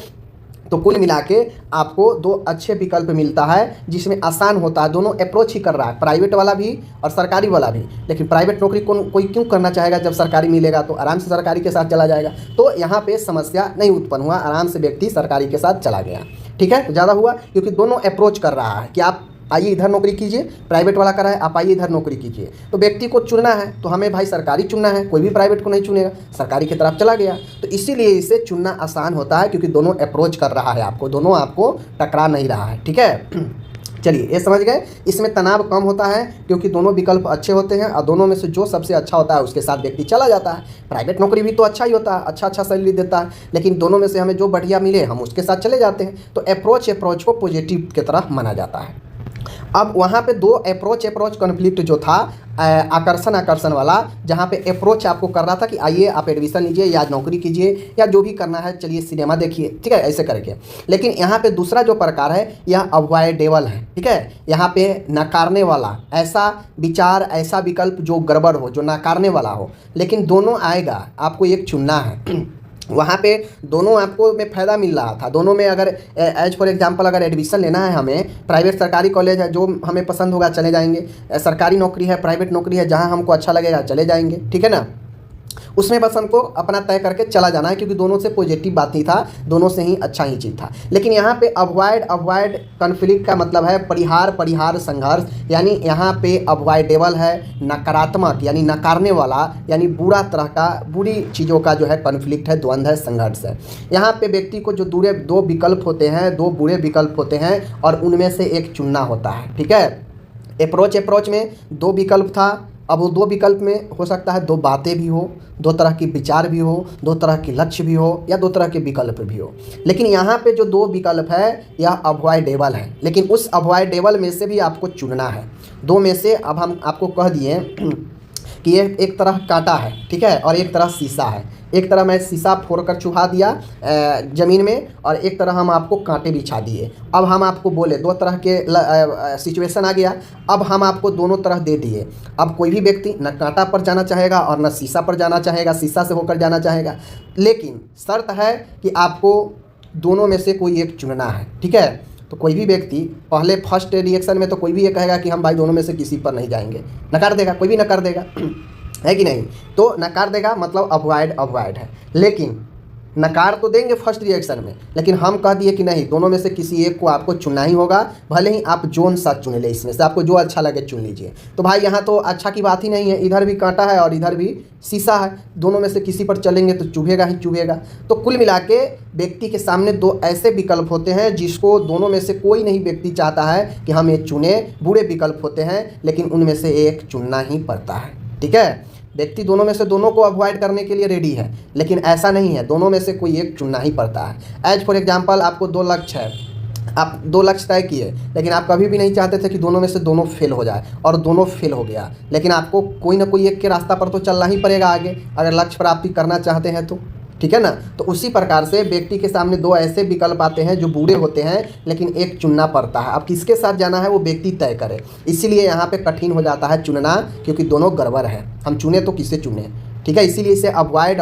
तो कुल मिला के आपको दो अच्छे विकल्प मिलता है, जिसमें आसान होता है, दोनों अप्रोच ही कर रहा है, प्राइवेट वाला भी और सरकारी वाला भी। लेकिन प्राइवेट नौकरी कोई क्यों करना चाहेगा, जब सरकारी मिलेगा तो आराम से सरकारी के साथ चला जाएगा। तो यहाँ पे समस्या नहीं उत्पन्न हुआ, आराम से व्यक्ति सरकारी के साथ चला गया, ठीक है। तो ज़्यादा हुआ क्योंकि दोनों अप्रोच कर रहा है कि आप आइए इधर नौकरी कीजिए, प्राइवेट वाला कर रहा है आप आइए इधर नौकरी कीजिए। तो व्यक्ति को चुनना है तो हमें भाई सरकारी चुनना है, कोई भी प्राइवेट को नहीं चुनेगा, सरकारी की तरफ चला गया। तो इसीलिए इसे चुनना आसान होता है, क्योंकि दोनों अप्रोच कर रहा है आपको, दोनों आपको टकरा नहीं रहा है, ठीक है। चलिए ये समझ गए, इसमें तनाव कम होता है क्योंकि दोनों विकल्प अच्छे होते हैं और दोनों में से जो सबसे अच्छा होता है उसके साथ व्यक्ति चला जाता है। प्राइवेट नौकरी भी तो अच्छा ही होता है, अच्छा सैलरी देता है, लेकिन दोनों में से हमें जो बढ़िया मिले हम उसके साथ चले जाते हैं। तो अप्रोच को पॉजिटिव की तरह माना जाता है। अब वहाँ पे दो अप्रोच कॉन्फ्लिक्ट जो था आकर्षण वाला, जहाँ पे अप्रोच आपको कर रहा था कि आइए आप एडमिशन लीजिए या नौकरी कीजिए या जो भी करना है, चलिए सिनेमा देखिए, ठीक है, ऐसे करके। लेकिन यहाँ पे दूसरा जो प्रकार है यह अवॉइडेबल है, ठीक है। यहाँ पे नकारने वाला, ऐसा विचार, ऐसा विकल्प जो गड़बड़ हो, जो नकारने वाला हो, लेकिन दोनों आएगा, आपको एक चुनना है। वहाँ पे दोनों आपको में फ़ायदा मिल रहा था। दोनों में अगर एज फॉर एग्जांपल अगर एडमिशन लेना है हमें, प्राइवेट सरकारी कॉलेज है, जो हमें पसंद होगा चले जाएंगे, सरकारी नौकरी है, प्राइवेट नौकरी है, जहाँ हमको अच्छा लगेगा चले जाएंगे, ठीक है ना। उसमें बस हमको अपना तय करके चला जाना है, क्योंकि दोनों से पॉजिटिव बात नहीं था, दोनों से ही अच्छा ही चीज़ था। लेकिन यहाँ पे अवॉइड कॉन्फ्लिक्ट का मतलब है परिहार संघर्ष, यानी यहाँ पे अवॉइडेबल है नकारात्मक, यानी नकारने वाला, यानी बुरी चीज़ों का जो है कॉन्फ्लिक्ट है, द्वंद्व है, संघर्ष है। यहाँ पे व्यक्ति को जो दो विकल्प होते हैं, दो बुरे विकल्प होते हैं और उनमें से एक चुनना होता है, ठीक है। अप्रोच में दो विकल्प था, अब वो दो विकल्प में हो सकता है दो बातें भी हो, दो तरह की विचार भी हो, दो तरह के लक्ष्य भी हो, या दो तरह के विकल्प भी हो। लेकिन यहाँ पे जो दो विकल्प है यह अवॉइडेबल है, लेकिन उस अवॉइडेबल में से भी आपको चुनना है। दो में से अब हम आपको कह दिए कि ये एक तरह कांटा है, ठीक है, और एक तरह शीशा है। एक तरह मैं शीशा फोड़कर चुभा दिया ज़मीन में, और एक तरह हम आपको कांटे बिछा दिए। अब हम आपको बोले दो तरह के सिचुएशन आ गया, अब हम आपको दोनों तरह दे दिए। अब कोई भी व्यक्ति न कांटा पर जाना चाहेगा और न शीशा पर जाना चाहेगा, शीशा से होकर जाना चाहेगा, लेकिन शर्त है कि आपको दोनों में से कोई एक चुनना है, ठीक है। तो कोई भी व्यक्ति पहले फर्स्ट रिएक्शन में तो कोई भी ये कहेगा कि हम भाई दोनों में से किसी पर नहीं जाएंगे, नकार देगा, कोई भी नकार देगा है कि नहीं। तो नकार देगा मतलब अवॉइड है, लेकिन नकार तो देंगे फर्स्ट रिएक्शन में, लेकिन हम कह दिए कि नहीं, दोनों में से किसी एक को आपको चुनना ही होगा, भले ही आप जोन सा चुन ले, इसमें से आपको जो अच्छा लगे चुन लीजिए। तो भाई यहाँ तो अच्छा की बात ही नहीं है, इधर भी कांटा है और इधर भी शीशा है, दोनों में से किसी पर चलेंगे तो चुभेगा ही चुभेगा। तो कुल मिला के व्यक्ति के सामने दो ऐसे विकल्प होते हैं जिसको दोनों में से कोई नहीं व्यक्ति चाहता है कि हम ये चुने। बुरे विकल्प होते हैं, लेकिन उनमें से एक चुनना ही पड़ता है, ठीक है। व्यक्ति दोनों में से दोनों को अवॉइड करने के लिए रेडी है, लेकिन ऐसा नहीं है, दोनों में से कोई एक चुनना ही पड़ता है। एज फॉर एग्जांपल आपको दो लक्ष्य है, आप दो लक्ष्य तय किए, लेकिन आप कभी भी नहीं चाहते थे कि दोनों में से दोनों फेल हो जाए, और दोनों फेल हो गया, लेकिन आपको कोई ना कोई एक के रास्ता पर तो चलना ही पड़ेगा आगे, अगर लक्ष्य प्राप्ति करना चाहते हैं तो, ठीक है ना। तो उसी प्रकार से व्यक्ति के सामने दो ऐसे विकल्प आते हैं जो बुरे होते हैं, लेकिन एक चुनना पड़ता है। अब किसके साथ जाना है वो व्यक्ति तय करे, इसीलिए यहाँ पे कठिन हो जाता है चुनना, क्योंकि दोनों गड़बड़ है, हम चुने तो किसे चुने, ठीक है। इसीलिए इसे अवॉइड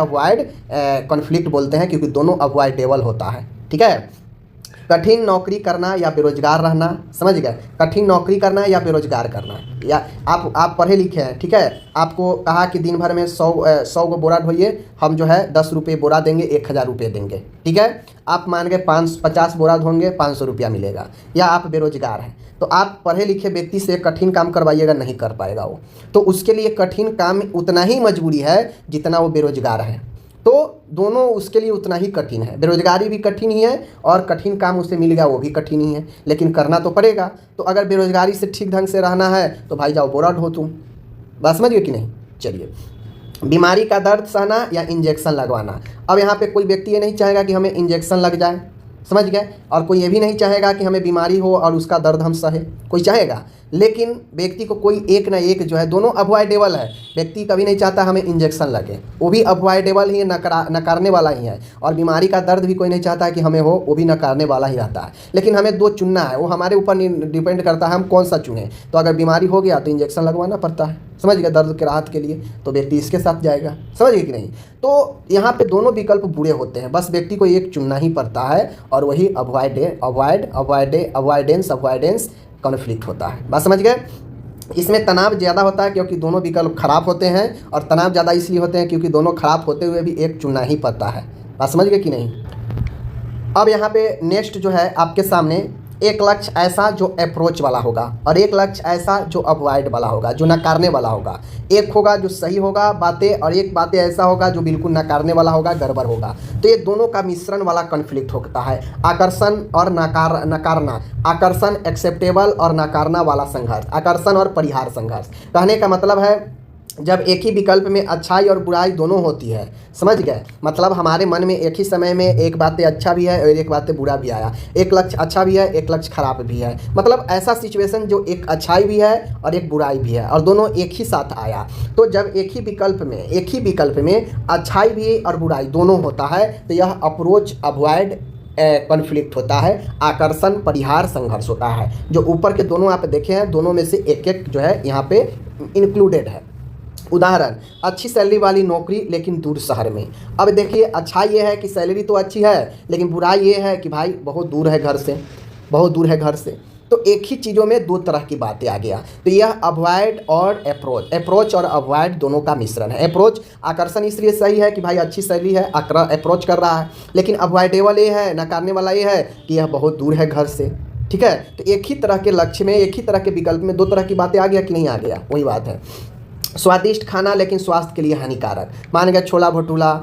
कॉन्फ्लिक्ट बोलते हैं, क्योंकि दोनों अवॉइडेबल होता है, ठीक है। कठिन नौकरी करना या बेरोजगार रहना, समझ गए, कठिन नौकरी करना या बेरोजगार करना। या आप पढ़े लिखे हैं, ठीक है, आपको कहा कि दिन भर में 100 को बोरा ढोइए, हम जो है 10 रुपये बोरा देंगे, 1000 रुपये देंगे, ठीक है। आप मान के 50 बोरा धोंगे, 500 रुपया मिलेगा। या आप बेरोजगार हैं, तो आप पढ़े लिखे व्यक्ति से कठिन काम करवाइएगा, नहीं कर पाएगा वो, तो उसके लिए कठिन काम उतना ही मजबूरी है जितना वो बेरोजगार है। तो दोनों उसके लिए उतना ही कठिन है, बेरोजगारी भी कठिन ही है और कठिन काम उसे मिल गया वो भी कठिन ही है, लेकिन करना तो पड़ेगा। तो अगर बेरोजगारी से ठीक ढंग से रहना है तो भाई जाओ बोरा ढो तुम, बात समझ गए कि नहीं। चलिए, बीमारी का दर्द सहना या इंजेक्शन लगवाना। अब यहाँ पे कोई व्यक्ति ये नहीं चाहेगा कि हमें इंजेक्शन लग जाए, समझ गए, और कोई ये भी नहीं चाहेगा कि हमें बीमारी हो और उसका दर्द हम सहे, कोई चाहेगा। लेकिन व्यक्ति को कोई एक ना एक जो है, दोनों अवॉइडेबल है। व्यक्ति कभी नहीं चाहता हमें इंजेक्शन लगे, वो भी अवॉइडेबल ही है, नकारने वाला ही है। और बीमारी का दर्द भी कोई नहीं चाहता है कि हमें हो, वो भी नकारने वाला ही रहता है। लेकिन हमें दो चुनना है, वो हमारे ऊपर डिपेंड करता है हम कौन सा चुनें। तो अगर बीमारी हो गया तो इंजेक्शन लगवाना पड़ता है, समझ गए, दर्द के राहत के लिए, तो व्यक्ति इसके साथ जाएगा, समझ गए कि नहीं। तो यहाँ पे दोनों विकल्प बुरे होते हैं, बस व्यक्ति को एक चुनना ही पड़ता है, और वही अवॉइडेंस कॉन्फ्लिक्ट होता है। बात समझ गए। इसमें तनाव ज़्यादा होता है क्योंकि दोनों विकल्प खराब होते हैं, और तनाव ज़्यादा इसलिए होते हैं क्योंकि दोनों खराब होते हुए भी एक चुनना ही पड़ता है। बात समझ गए कि नहीं। अब यहाँ पे नेक्स्ट जो है आपके सामने एक लक्ष्य ऐसा जो अप्रोच वाला होगा और एक लक्ष्य ऐसा जो अवॉइड वाला होगा, जो नकारने वाला होगा। एक होगा जो सही होगा बातें और एक बातें ऐसा होगा जो बिल्कुल नकारने वाला होगा, गड़बड़ होगा। तो ये दोनों का मिश्रण वाला कॉन्फ्लिक्ट होता है, आकर्षण और नकारना, आकर्षण एक्सेप्टेबल और नकारना वाला संघर्ष, आकर्षण और परिहार संघर्ष। कहने का मतलब है जब एक ही विकल्प में अच्छाई और बुराई दोनों होती है, समझ गए, मतलब हमारे मन में एक ही समय में एक बातें अच्छा भी है और एक बातें बुरा भी आया, एक लक्ष्य अच्छा भी है एक लक्ष्य खराब भी है, मतलब ऐसा सिचुएशन जो एक अच्छाई भी है और एक बुराई भी है और दोनों एक ही साथ आया। तो जब एक ही विकल्प में अच्छाई भी और बुराई दोनों होता है तो यह अप्रोच अवॉइड कॉन्फ्लिक्ट होता है, आकर्षण परिहार संघर्ष होता है। जो ऊपर के दोनों आप देखे हैं, दोनों में से एक एक जो है यहाँ पे इंक्लूडेड है। उदाहरण, अच्छी सैलरी वाली नौकरी लेकिन दूर शहर में। अब देखिए, अच्छा ये है कि सैलरी तो अच्छी है लेकिन बुराई ये है कि भाई बहुत दूर है घर से, बहुत दूर है घर से। तो एक ही चीज़ों में दो तरह की बातें आ गया। तो यह अवॉइड और अप्रोच और अवॉइड दोनों का मिश्रण है। अप्रोच आकर्षण इसलिए सही है कि भाई अच्छी सैलरी है, अप्रोच कर रहा है, लेकिन अवॉइडेबल ये है, नकारने वाला ये है कि यह बहुत दूर है घर से। ठीक है, तो एक ही तरह के लक्ष्य में, एक ही तरह के विकल्प में दो तरह की बातें आ गया कि नहीं आ गया, वही बात है। स्वादिष्ट खाना लेकिन स्वास्थ्य के लिए हानिकारक, मान गए छोला भटूरा,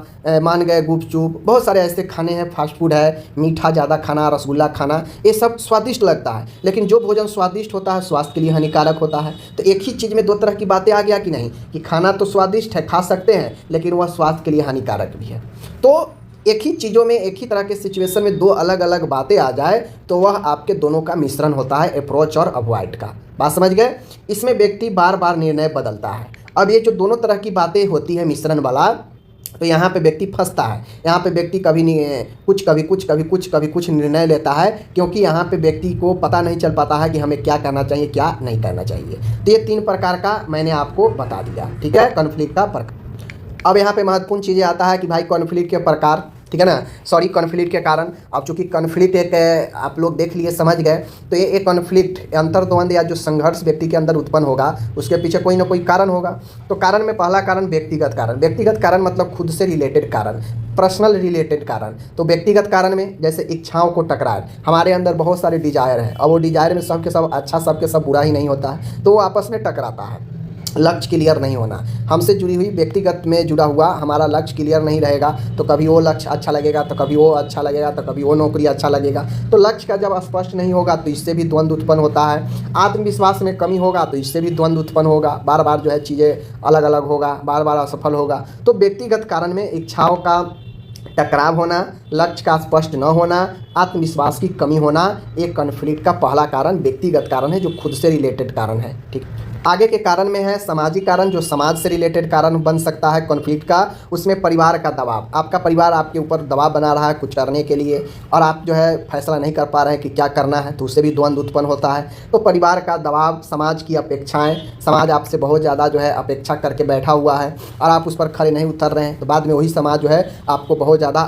मान गए गुपचुप, बहुत सारे ऐसे खाने हैं, फास्ट फूड है, मीठा ज़्यादा खाना, रसगुल्ला खाना, ये सब स्वादिष्ट लगता है, लेकिन जो भोजन स्वादिष्ट होता है स्वास्थ्य के लिए हानिकारक होता है। तो एक ही चीज़ में दो तरह की बातें आ गया कि नहीं, कि खाना तो स्वादिष्ट है, खा सकते हैं, लेकिन वह स्वास्थ्य के लिए हानिकारक भी है। तो एक ही चीज़ों में, एक ही तरह के सिचुएशन में दो अलग अलग बातें आ जाए तो वह आपके दोनों का मिश्रण होता है, अप्रोच और अवॉइड का। बात समझ गए? इसमें व्यक्ति बार बार निर्णय बदलता है। अब ये जो दोनों तरह की बातें होती है मिश्रण वाला, तो यहाँ पे व्यक्ति फंसता है। यहाँ पे व्यक्ति कभी नहीं कुछ, कभी कुछ निर्णय लेता है, क्योंकि यहाँ पे व्यक्ति को पता नहीं चल पाता है कि हमें क्या करना चाहिए, क्या नहीं करना चाहिए। तो ये तीन प्रकार का मैंने आपको बता दिया, ठीक है, कॉन्फ्लिक्ट का प्रकार। अब यहाँ पे महत्वपूर्ण चीज़ें आता है कि भाई कॉन्फ्लिक्ट के प्रकार, ठीक है ना, सॉरी, कॉन्फ्लिक्ट के कारण। अब चूंकि कॉन्फ्लिक्ट एक आप लोग देख लिए, समझ गए, तो ये एक कॉन्फ्लिक्ट, अंतर्द्वंद या जो संघर्ष व्यक्ति के अंदर उत्पन्न होगा, उसके पीछे कोई ना कोई कारण होगा। तो कारण में पहला कारण व्यक्तिगत कारण। व्यक्तिगत कारण मतलब खुद से रिलेटेड कारण, पर्सनल रिलेटेड कारण। तो व्यक्तिगत कारण में जैसे इच्छाओं को टकराए, हमारे अंदर बहुत सारे डिजायर हैं, और वो डिजायर में सबके सब अच्छा, सबके सब बुरा ही नहीं होता है, तो वो आपस में टकराता है। लक्ष्य क्लियर नहीं होना, हमसे जुड़ी हुई व्यक्तिगत में जुड़ा हुआ हमारा लक्ष्य क्लियर नहीं रहेगा तो कभी वो लक्ष्य अच्छा लगेगा, तो कभी वो अच्छा लगेगा, तो कभी वो नौकरी अच्छा लगेगा। तो लक्ष्य का जब स्पष्ट नहीं होगा तो इससे भी द्वंद्व उत्पन्न होता है। आत्मविश्वास में कमी होगा तो इससे भी द्वंद्व उत्पन्न होगा, बार बार जो है चीज़ें अलग अलग होगा, बार बार असफल होगा। तो व्यक्तिगत कारण में इच्छाओं का टकराव होना, लक्ष्य का स्पष्ट न होना, आत्मविश्वास की कमी होना, एक कॉन्फ्लिक्ट का पहला कारण व्यक्तिगत कारण है, जो खुद से रिलेटेड कारण है। ठीक, आगे के कारण में है सामाजिक कारण, जो समाज से रिलेटेड कारण बन सकता है कॉन्फ्लिक्ट का। उसमें परिवार का दबाव, आपका परिवार आपके ऊपर दबाव बना रहा है कुछ करने के लिए, और आप जो है फैसला नहीं कर पा रहे हैं कि क्या करना है, तो उससे भी द्वंद्व उत्पन्न होता है। तो परिवार का दबाव, समाज की अपेक्षाएं, समाज आपसे बहुत ज़्यादा जो है अपेक्षा करके बैठा हुआ है और आप उस पर खड़े नहीं उतर रहे हैं, तो बाद में वही समाज जो है आपको बहुत ज़्यादा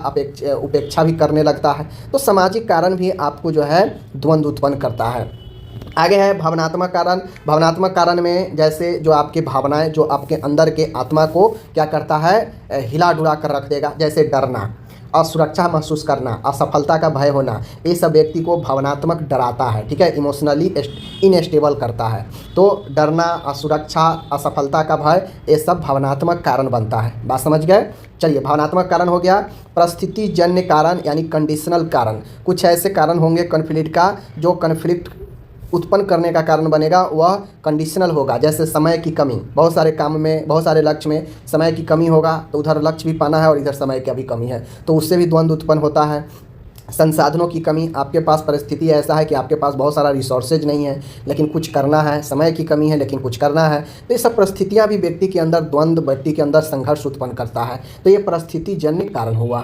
उपेक्षा भी करने लगता है। तो सामाजिक कारण भी आपको जो है द्वंद्व उत्पन्न करता है। आगे है भावनात्मक कारण। भावनात्मक कारण में जैसे जो आपकी भावनाएं, जो आपके अंदर के आत्मा को क्या करता है, हिला डुला कर रख देगा, जैसे डरना, असुरक्षा महसूस करना, असफलता का भय होना, ये सब व्यक्ति को भावनात्मक डराता है। ठीक है, इमोशनली इनस्टेबल करता है। तो डरना, असुरक्षा, असफलता का भय, ये सब भावनात्मक कारण बनता है। बात समझ गए? चलिए, भावनात्मक कारण हो गया। परिस्थिति जन्य कारण यानी कंडीशनल कारण, कुछ ऐसे कारण होंगे कॉन्फ्लिक्ट का जो कॉन्फ्लिक्ट उत्पन्न करने का कारण बनेगा, वह कंडीशनल होगा। जैसे समय की कमी, बहुत सारे काम में, बहुत सारे लक्ष्य में समय की कमी होगा, तो उधर लक्ष्य भी पाना है और इधर समय की भी कमी है, तो उससे भी द्वंद्व उत्पन्न होता है। संसाधनों की कमी, आपके पास परिस्थिति ऐसा है कि आपके पास बहुत सारा रिसोर्सेज नहीं है लेकिन कुछ करना है, समय की कमी है लेकिन कुछ करना है, तो ये सब परिस्थितियाँ भी व्यक्ति के अंदर द्वंद्व, व्यक्ति के अंदर संघर्ष उत्पन्न करता है। तो ये परिस्थिति जन्य कारण हुआ।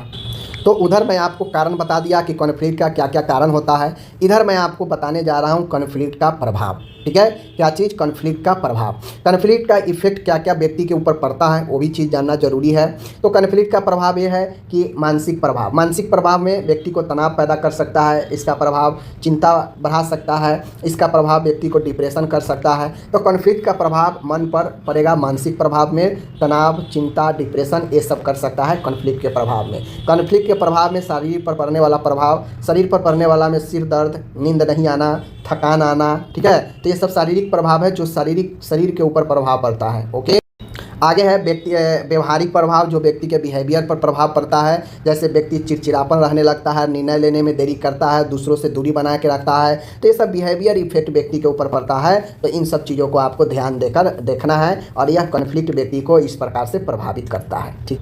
तो उधर मैं आपको कारण बता दिया कि कॉन्फ्लिक्ट का क्या क्या कारण होता है, इधर मैं आपको बताने जा रहा हूँ कॉन्फ्लिक्ट का प्रभाव। ठीक है, क्या चीज़? कॉन्फ्लिक्ट का प्रभाव। कॉन्फ्लिक्ट का इफेक्ट क्या क्या व्यक्ति के ऊपर पड़ता है वो भी चीज़ जानना जरूरी है। तो कॉन्फ्लिक्ट का प्रभाव ये है कि मानसिक प्रभाव, मानसिक प्रभाव में व्यक्ति को तनाव पैदा कर सकता है, इसका प्रभाव चिंता बढ़ा सकता है, इसका प्रभाव व्यक्ति को डिप्रेशन कर सकता है। तो कॉन्फ्लिक्ट का प्रभाव मन पर पड़ेगा, मानसिक प्रभाव में तनाव, चिंता, डिप्रेशन ये सब कर सकता है कॉन्फ्लिक्ट के प्रभाव में। कॉन्फ्लिक्ट के प्रभाव में शरीर पर पड़ने वाला प्रभाव, शरीर पर पड़ने वाला में सिर दर्द, नींद नहीं आना, थकान आना, ठीक है। तो ये सब शारीरिक प्रभाव है जो शरीर के ऊपर प्रभाव पड़ता है। ओके, आगे है व्यक्ति व्यवहारिक प्रभाव, जो व्यक्ति के बिहेवियर पर प्रभाव पड़ता है। जैसे व्यक्ति चिड़चिड़ापन रहने लगता है, निर्णय लेने में देरी करता है, दूसरों से दूरी बना के रखता है। तो ये सब बिहेवियर इफेक्ट व्यक्ति के ऊपर पड़ता है। तो इन सब चीज़ों को आपको ध्यान देकर देखना है और यह कॉन्फ्लिक्ट व्यक्ति को इस प्रकार से प्रभावित करता है। ठीक,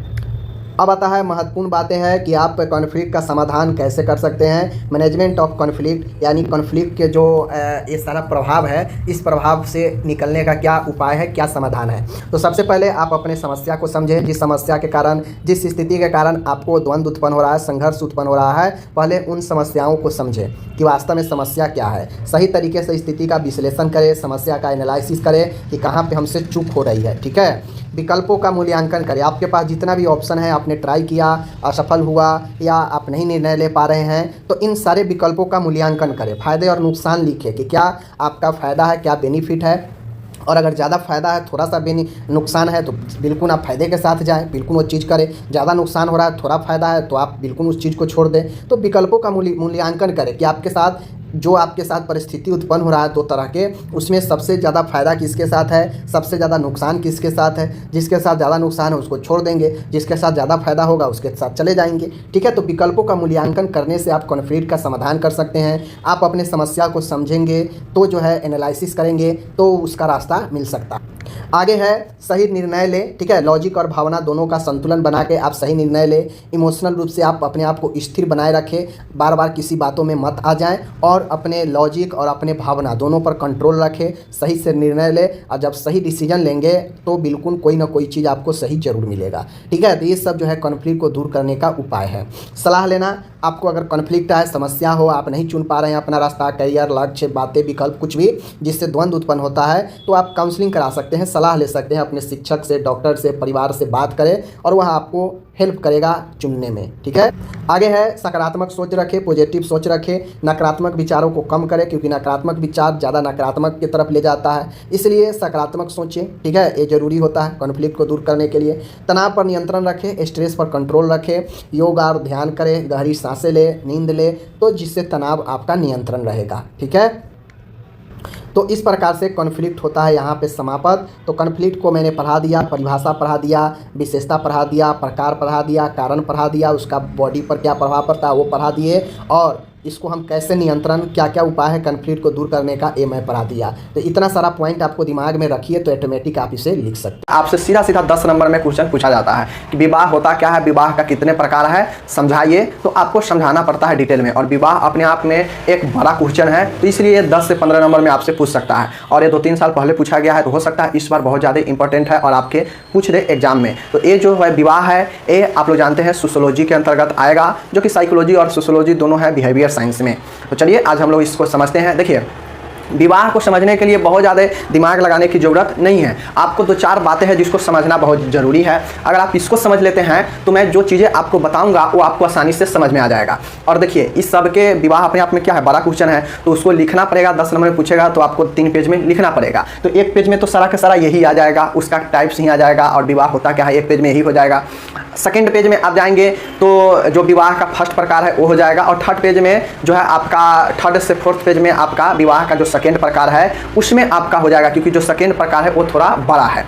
अब आता है महत्वपूर्ण बातें हैं कि आप कॉन्फ्लिक्ट का समाधान कैसे कर सकते हैं। मैनेजमेंट ऑफ कॉन्फ्लिक्ट, यानी कॉन्फ्लिक्ट के जो ये सारा प्रभाव है, इस प्रभाव से निकलने का क्या उपाय है, क्या समाधान है। तो सबसे पहले आप अपने समस्या को समझें, जिस समस्या के कारण, जिस स्थिति के कारण आपको द्वंद्व उत्पन्न हो रहा है, संघर्ष उत्पन्न हो रहा है, पहले उन समस्याओं को समझें कि वास्तव में समस्या क्या है। सही तरीके से स्थिति का विश्लेषण करें, समस्या का एनालिसिस करें कि कहाँ पे हमसे चूक हो रही है। ठीक है, विकल्पों का मूल्यांकन करें। आपके पास जितना भी ऑप्शन है, आपने ट्राई किया, असफल हुआ या आप नहीं निर्णय ले पा रहे हैं, तो इन सारे विकल्पों का मूल्यांकन करें। फ़ायदे और नुकसान लिखें कि क्या आपका फ़ायदा है, क्या बेनिफिट है, और अगर ज़्यादा फ़ायदा है, थोड़ा सा नुकसान है, तो बिल्कुल आप फ़ायदे के साथ जाएं, बिल्कुल वो चीज़ करें। ज़्यादा नुकसान हो रहा है, थोड़ा फ़ायदा है, तो आप बिल्कुल उस चीज़ को छोड़ दें। तो विकल्पों का मूल्यांकन करें कि आपके साथ जो आपके साथ परिस्थिति उत्पन्न हो रहा है दो तरह के, उसमें सबसे ज़्यादा फ़ायदा किसके साथ है, सबसे ज़्यादा नुकसान किसके साथ है। जिसके साथ ज़्यादा नुकसान है उसको छोड़ देंगे, जिसके साथ ज़्यादा फ़ायदा होगा उसके साथ चले जाएंगे। ठीक है, तो विकल्पों का मूल्यांकन करने से आप कॉन्फ्लिक्ट का समाधान कर सकते हैं। आप अपने समस्या को समझेंगे तो जो है एनालिसिस करेंगे तो उसका रास्ता मिल सकता है। आगे है सही निर्णय लें। ठीक है, लॉजिक और भावना दोनों का संतुलन बना के आप सही निर्णय लें। इमोशनल रूप से आप अपने आप को स्थिर बनाए रखें, बार बार किसी बातों में मत आ जाएं और अपने लॉजिक और अपने भावना दोनों पर कंट्रोल रखें। सही से निर्णय लें और जब सही डिसीजन लेंगे तो बिल्कुल कोई ना कोई चीज़ आपको सही जरूर मिलेगा। ठीक है, तो ये सब जो है कॉन्फ्लिक्ट को दूर करने का उपाय है। सलाह लेना, आपको अगर कॉन्फ्लिक्ट है, समस्या हो, आप नहीं चुन पा रहे हैं अपना रास्ता, करियर, लक्ष्य, बातें, विकल्प, कुछ भी जिससे द्वंद्व उत्पन्न होता है, तो आप काउंसलिंग करा सकते हैं, सलाह ले सकते हैं अपने शिक्षक से, डॉक्टर से, परिवार से बात करें और वह आपको हेल्प करेगा चुनने में। ठीक है, आगे है सकारात्मक सोच रखें, पॉजिटिव सोच रखें, नकारात्मक विचारों को कम करें क्योंकि नकारात्मक विचार ज़्यादा नकारात्मक की तरफ ले जाता है, इसलिए सकारात्मक सोचें। ठीक है, ये ज़रूरी होता है कॉन्फ्लिक्ट को दूर करने के लिए। तनाव पर नियंत्रण रखें, स्ट्रेस पर कंट्रोल रखें, योग और ध्यान करें, गहरी सांसें लें, नींद लें, तो जिससे तनाव आपका नियंत्रण रहेगा। ठीक है, तो इस प्रकार से कॉन्फ्लिक्ट होता है यहाँ पे समाप्त। तो कॉन्फ्लिक्ट को मैंने पढ़ा दिया, परिभाषा पढ़ा दिया, विशेषता पढ़ा दिया, प्रकार पढ़ा दिया, कारण पढ़ा दिया, उसका बॉडी पर क्या प्रभाव पड़ता है वो पढ़ा दिए, और इसको हम कैसे नियंत्रण, क्या क्या उपाय है कॉन्फ्लिक्ट को दूर करने का, ये मैं पढ़ा दिया। तो इतना सारा पॉइंट आपको दिमाग में रखिए तो ऑटोमेटिक आप इसे लिख सकते हैं। आपसे सीधा सीधा 10 नंबर में क्वेश्चन पूछा जाता है कि विवाह होता क्या है, विवाह का कितने प्रकार है, समझाइए। तो आपको समझाना पड़ता है डिटेल में, और विवाह अपने आप में एक बड़ा क्वेश्चन है, तो इसलिए 10 से 15 नंबर में आपसे पूछ सकता है। और ये 2-3 साल पहले पूछा गया है, तो हो सकता है इस बार बहुत ज़्यादा इंपॉर्टेंट है और आपके पूछ दे एग्जाम में। तो ये जो है विवाह है, ये आप लोग जानते हैं सोशियोलॉजी के अंतर्गत आएगा, जो कि साइकोलॉजी और सोशियोलॉजी दोनों है बिहेवियर साइंस में। तो चलिए आज हम लोग इसको समझते हैं। देखिए, विवाह को समझने के लिए बहुत ज़्यादा दिमाग लगाने की ज़रूरत नहीं है। आपको 2-4 बातें हैं जिसको समझना बहुत ज़रूरी है। अगर आप इसको समझ लेते हैं तो मैं जो चीज़ें आपको बताऊंगा वो आपको आसानी से समझ में आ जाएगा। और देखिए, इस सब के विवाह अपने आप में क्या है, बड़ा क्वेश्चन है, तो उसको लिखना पड़ेगा। 10 नंबर में पूछेगा तो आपको 3 पेज में लिखना पड़ेगा। तो 1 पेज में तो सारा का सारा यही आ जाएगा, उसका टाइप्स ही आ जाएगा, और विवाह होता क्या है 1 पेज में यही हो जाएगा। सेकेंड पेज में आप जाएंगे तो जो विवाह का फर्स्ट प्रकार है वो हो जाएगा, और थर्ड पेज में जो है आपका, थर्ड से फोर्थ पेज में आपका विवाह का जो सेकेंड प्रकार है उसमें आपका हो जाएगा, क्योंकि जो सेकेंड प्रकार है वो थोड़ा बड़ा है।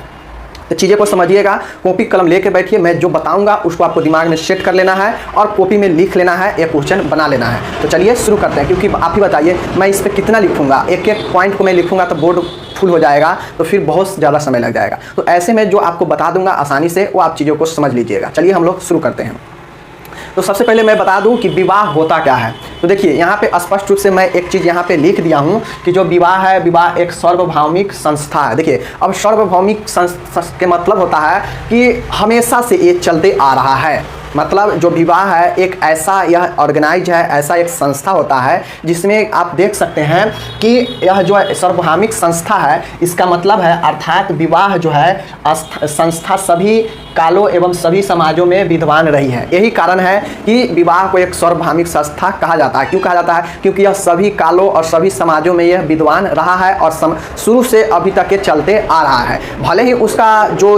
तो चीज़ें को समझिएगा, कॉपी कलम लेके बैठिए, मैं जो बताऊंगा उसको आपको दिमाग में सेट कर लेना है और कॉपी में लिख लेना है, एक क्वेश्चन बना लेना है। तो चलिए शुरू करते हैं, क्योंकि आप ही बताइए मैं इस पर कितना लिखूंगा, एक एक पॉइंट को मैं लिखूंगा तो बोर्ड फुल हो जाएगा, तो फिर बहुत ज़्यादा समय लग जाएगा। तो ऐसे में जो आपको बता दूंगा आसानी से वो आप चीज़ों को समझ लीजिएगा। चलिए हम लोग शुरू करते हैं। तो सबसे पहले मैं बता दूं कि विवाह होता क्या है। तो देखिए, यहाँ पे स्पष्ट रूप से मैं एक चीज़ यहाँ पे लिख दिया हूँ कि जो विवाह है, विवाह एक सार्वभौमिक संस्था है। देखिए, अब सार्वभौमिक संस्था के मतलब होता है कि हमेशा से ये चलते आ रहा है, मतलब जो विवाह है एक ऐसा यह ऑर्गेनाइज है, ऐसा एक संस्था होता है जिसमें आप देख सकते हैं कि यह जो सार्वभौमिक संस्था है, इसका मतलब है अर्थात विवाह जो है संस्था सभी कालों एवं सभी समाजों में विद्यमान रही है। यही कारण है कि विवाह को एक सार्वभौमिक संस्था कहा जाता है। क्यों कहा जाता है? क्योंकि यह सभी कालों और सभी समाजों में यह विद्यमान रहा है और शुरू से अभी तक ये चलते आ रहा है। भले ही उसका जो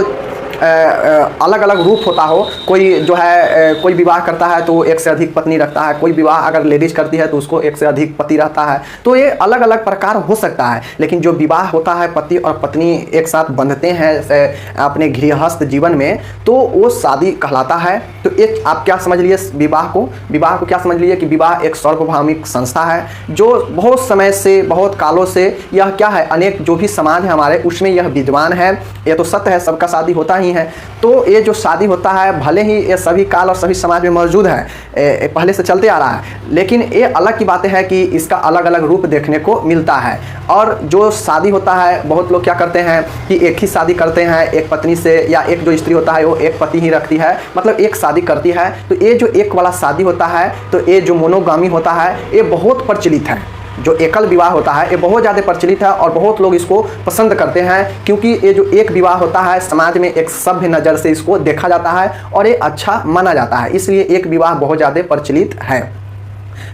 अलग अलग रूप होता हो, कोई जो है कोई विवाह करता है तो एक से अधिक पत्नी रखता है, कोई विवाह अगर लेडीज करती है तो उसको एक से अधिक पति रहता है, तो ये अलग अलग प्रकार हो सकता है। लेकिन जो विवाह होता है पति और पत्नी एक साथ बंधते हैं अपने गृहस्थ जीवन में, तो वो शादी कहलाता है। तो एक आप क्या समझ लिए विवाह को क्या समझ लिए कि विवाह एक सार्वभौमिक संस्था है जो बहुत समय से, बहुत कालों से यह क्या है, अनेक जो भी समाज है हमारे उसमें यह विद्यमान है। यह तो सत्य है, सबका शादी होता ही है। तो ये जो शादी होता है भले ही ये सभी काल और सभी समाज में मौजूद है, पहले से चलते आ रहा है, लेकिन ये अलग की बातें है कि इसका अलग अलग रूप देखने को मिलता है। और जो शादी होता है, बहुत लोग क्या करते हैं कि एक ही शादी करते हैं एक पत्नी से, या एक जो स्त्री होता है वो एक पति ही रखती है, मतलब एक शादी करती है। तो ये जो एक वाला शादी होता है, तो ये जो मोनोगामी होता है ये बहुत प्रचलित है। जो एकल विवाह होता है ये बहुत ज़्यादा प्रचलित है और बहुत लोग इसको पसंद करते हैं, क्योंकि ये जो एक विवाह होता है समाज में एक सभ्य नज़र से इसको देखा जाता है और ये अच्छा माना जाता है, इसलिए एक विवाह बहुत ज़्यादा प्रचलित है।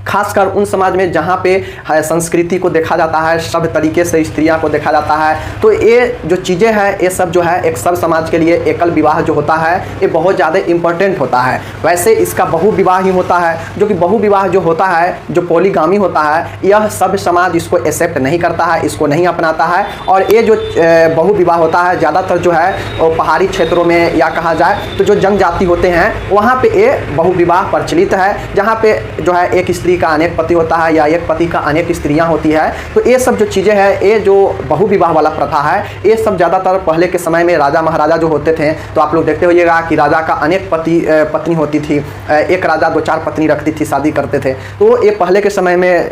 खासकर उन समाज में जहाँ पे संस्कृति को देखा जाता है, सब तरीके से स्त्रियाँ को देखा जाता है, तो ये जो चीज़ें हैं ये सब जो है एक सब समाज के लिए एकल विवाह जो होता है ये बहुत ज़्यादा इम्पोर्टेंट होता है। वैसे इसका बहु विवाह ही होता है, जो कि बहु विवाह जो होता है, जो पॉलीगामी होता है, यह सब समाज इसको एक्सेप्ट नहीं करता है, इसको नहीं अपनाता है। और ये जो बहु विवाह होता है ज़्यादातर जो है वो पहाड़ी क्षेत्रों में, या कहा जाए तो जो जनजाति होते हैं वहाँ पे ये बहु विवाह प्रचलित है, जहाँ पे जो है एक स्त्री का अनेक पति होता है या एक पति का अनेक स्त्रियां होती है। तो ये सब जो चीज़ें हैं, ये जो बहु विवाह वाला प्रथा है, ये सब ज़्यादातर पहले के समय में राजा महाराजा जो होते थे, तो आप लोग देखते होइएगा कि राजा का अनेक पत्नी होती थी, एक राजा 2-4 पत्नी रखती थी, शादी करते थे। तो ये पहले के समय में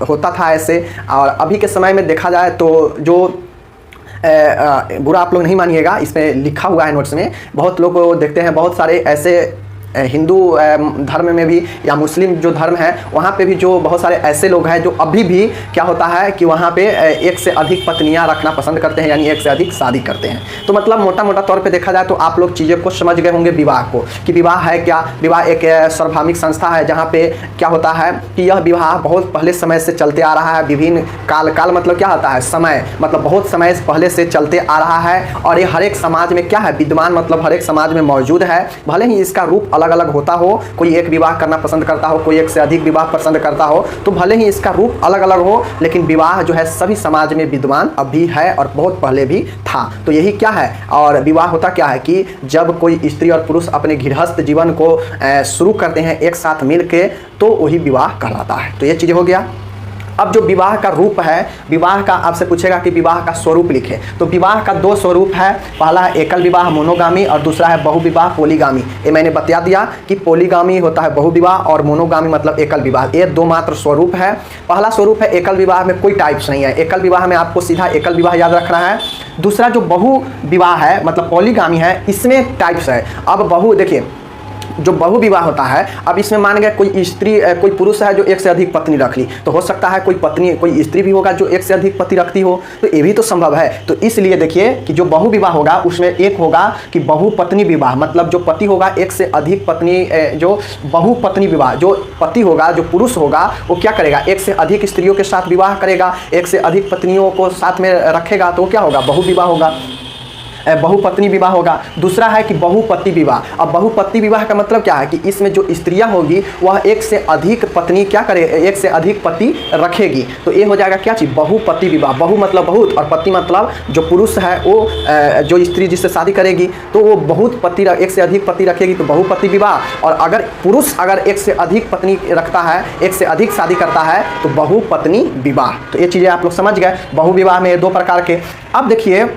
होता था ऐसे। और अभी के समय में देखा जाए तो जो बुरा आप लोग नहीं मानिएगा, इसमें लिखा हुआ है नोट्स में, बहुत लोग को देखते हैं, बहुत सारे ऐसे हिंदू धर्म में भी या मुस्लिम जो धर्म है वहाँ पे भी जो बहुत सारे ऐसे लोग हैं जो अभी भी क्या होता है कि वहाँ पे एक से अधिक पत्नियाँ रखना पसंद करते हैं, यानी एक से अधिक शादी करते हैं। तो मतलब मोटा मोटा तौर पे देखा जाए तो आप लोग चीज़ें को समझ गए होंगे विवाह को, कि विवाह है क्या। विवाह एक सार्वभौमिक संस्था है जहाँ पे क्या होता है कि यह विवाह बहुत पहले समय से चलते आ रहा है। विभिन्न काल मतलब क्या होता है, समय, मतलब बहुत समय पहले से चलते आ रहा है और ये हर एक समाज में क्या है, विद्यमान, मतलब हर एक समाज में मौजूद है। भले ही इसका रूप अलग अलग होता हो, कोई एक विवाह करना पसंद करता हो, कोई एक से अधिक विवाह पसंद करता हो, तो भले ही इसका रूप अलग अलग हो, लेकिन विवाह जो है सभी समाज में विद्यमान अभी है और बहुत पहले भी था। तो यही क्या है, और विवाह होता क्या है कि जब कोई स्त्री और पुरुष अपने गृहस्थ जीवन को शुरू करते हैं एक साथ मिल के, तो वही विवाह कहलाता है। तो ये चीज़ हो गया। अब जो विवाह का रूप है, विवाह का आपसे पूछेगा कि विवाह का स्वरूप लिखे, तो विवाह का 2 स्वरूप है। पहला है एकल विवाह मोनोगामी और दूसरा है बहुविवाह पॉलीगामी। ये मैंने बता दिया कि पॉलीगामी होता है बहुविवाह और मोनोगामी मतलब एकल विवाह। ये 2 मात्र स्वरूप है। पहला स्वरूप है एकल विवाह में कोई टाइप्स नहीं है, एकल विवाह में आपको सीधा एकल विवाह याद रखना है। दूसरा जो बहु विवाह है मतलब पॉलीगामी है, इसमें टाइप्स है। अब बहु देखिए, जो बहु विवाह होता है, अब इसमें मान गया कोई स्त्री, कोई पुरुष है जो एक से अधिक पत्नी रख ली, तो हो सकता है कोई स्त्री भी होगा जो एक से अधिक पति रखती हो, तो ये भी तो संभव है। तो इसलिए देखिए कि जो बहु विवाह होगा उसमें एक होगा कि बहुपत्नी विवाह, मतलब जो पति होगा एक से अधिक पत्नी, जो बहुपत्नी विवाह, जो पति होगा, जो पुरुष होगा, वो क्या करेगा, एक से अधिक स्त्रियों के साथ विवाह करेगा, एक से अधिक पत्नियों को साथ में रखेगा, तो क्या होगा, बहु विवाह होगा, बहुपत्नी विवाह होगा। दूसरा है कि बहुपति विवाह। अब बहुपति विवाह का मतलब क्या है कि इसमें जो स्त्रियां होगी वह एक से अधिक पत्नी क्या करे, एक से अधिक पति रखेगी, तो ये हो जाएगा क्या चीज़, बहुपति विवाह। बहु मतलब बहुत और पति मतलब जो पुरुष है वो जो स्त्री जिससे शादी करेगी तो वो बहुत पति, एक से अधिक पति रखेगी, तो बहुपति विवाह। और अगर पुरुष अगर एक से अधिक पत्नी रखता है, एक से अधिक शादी करता है, तो बहुपत्नी विवाह। तो ये चीज़ें आप लोग समझ गए। बहु विवाह में 2 प्रकार के। अब देखिए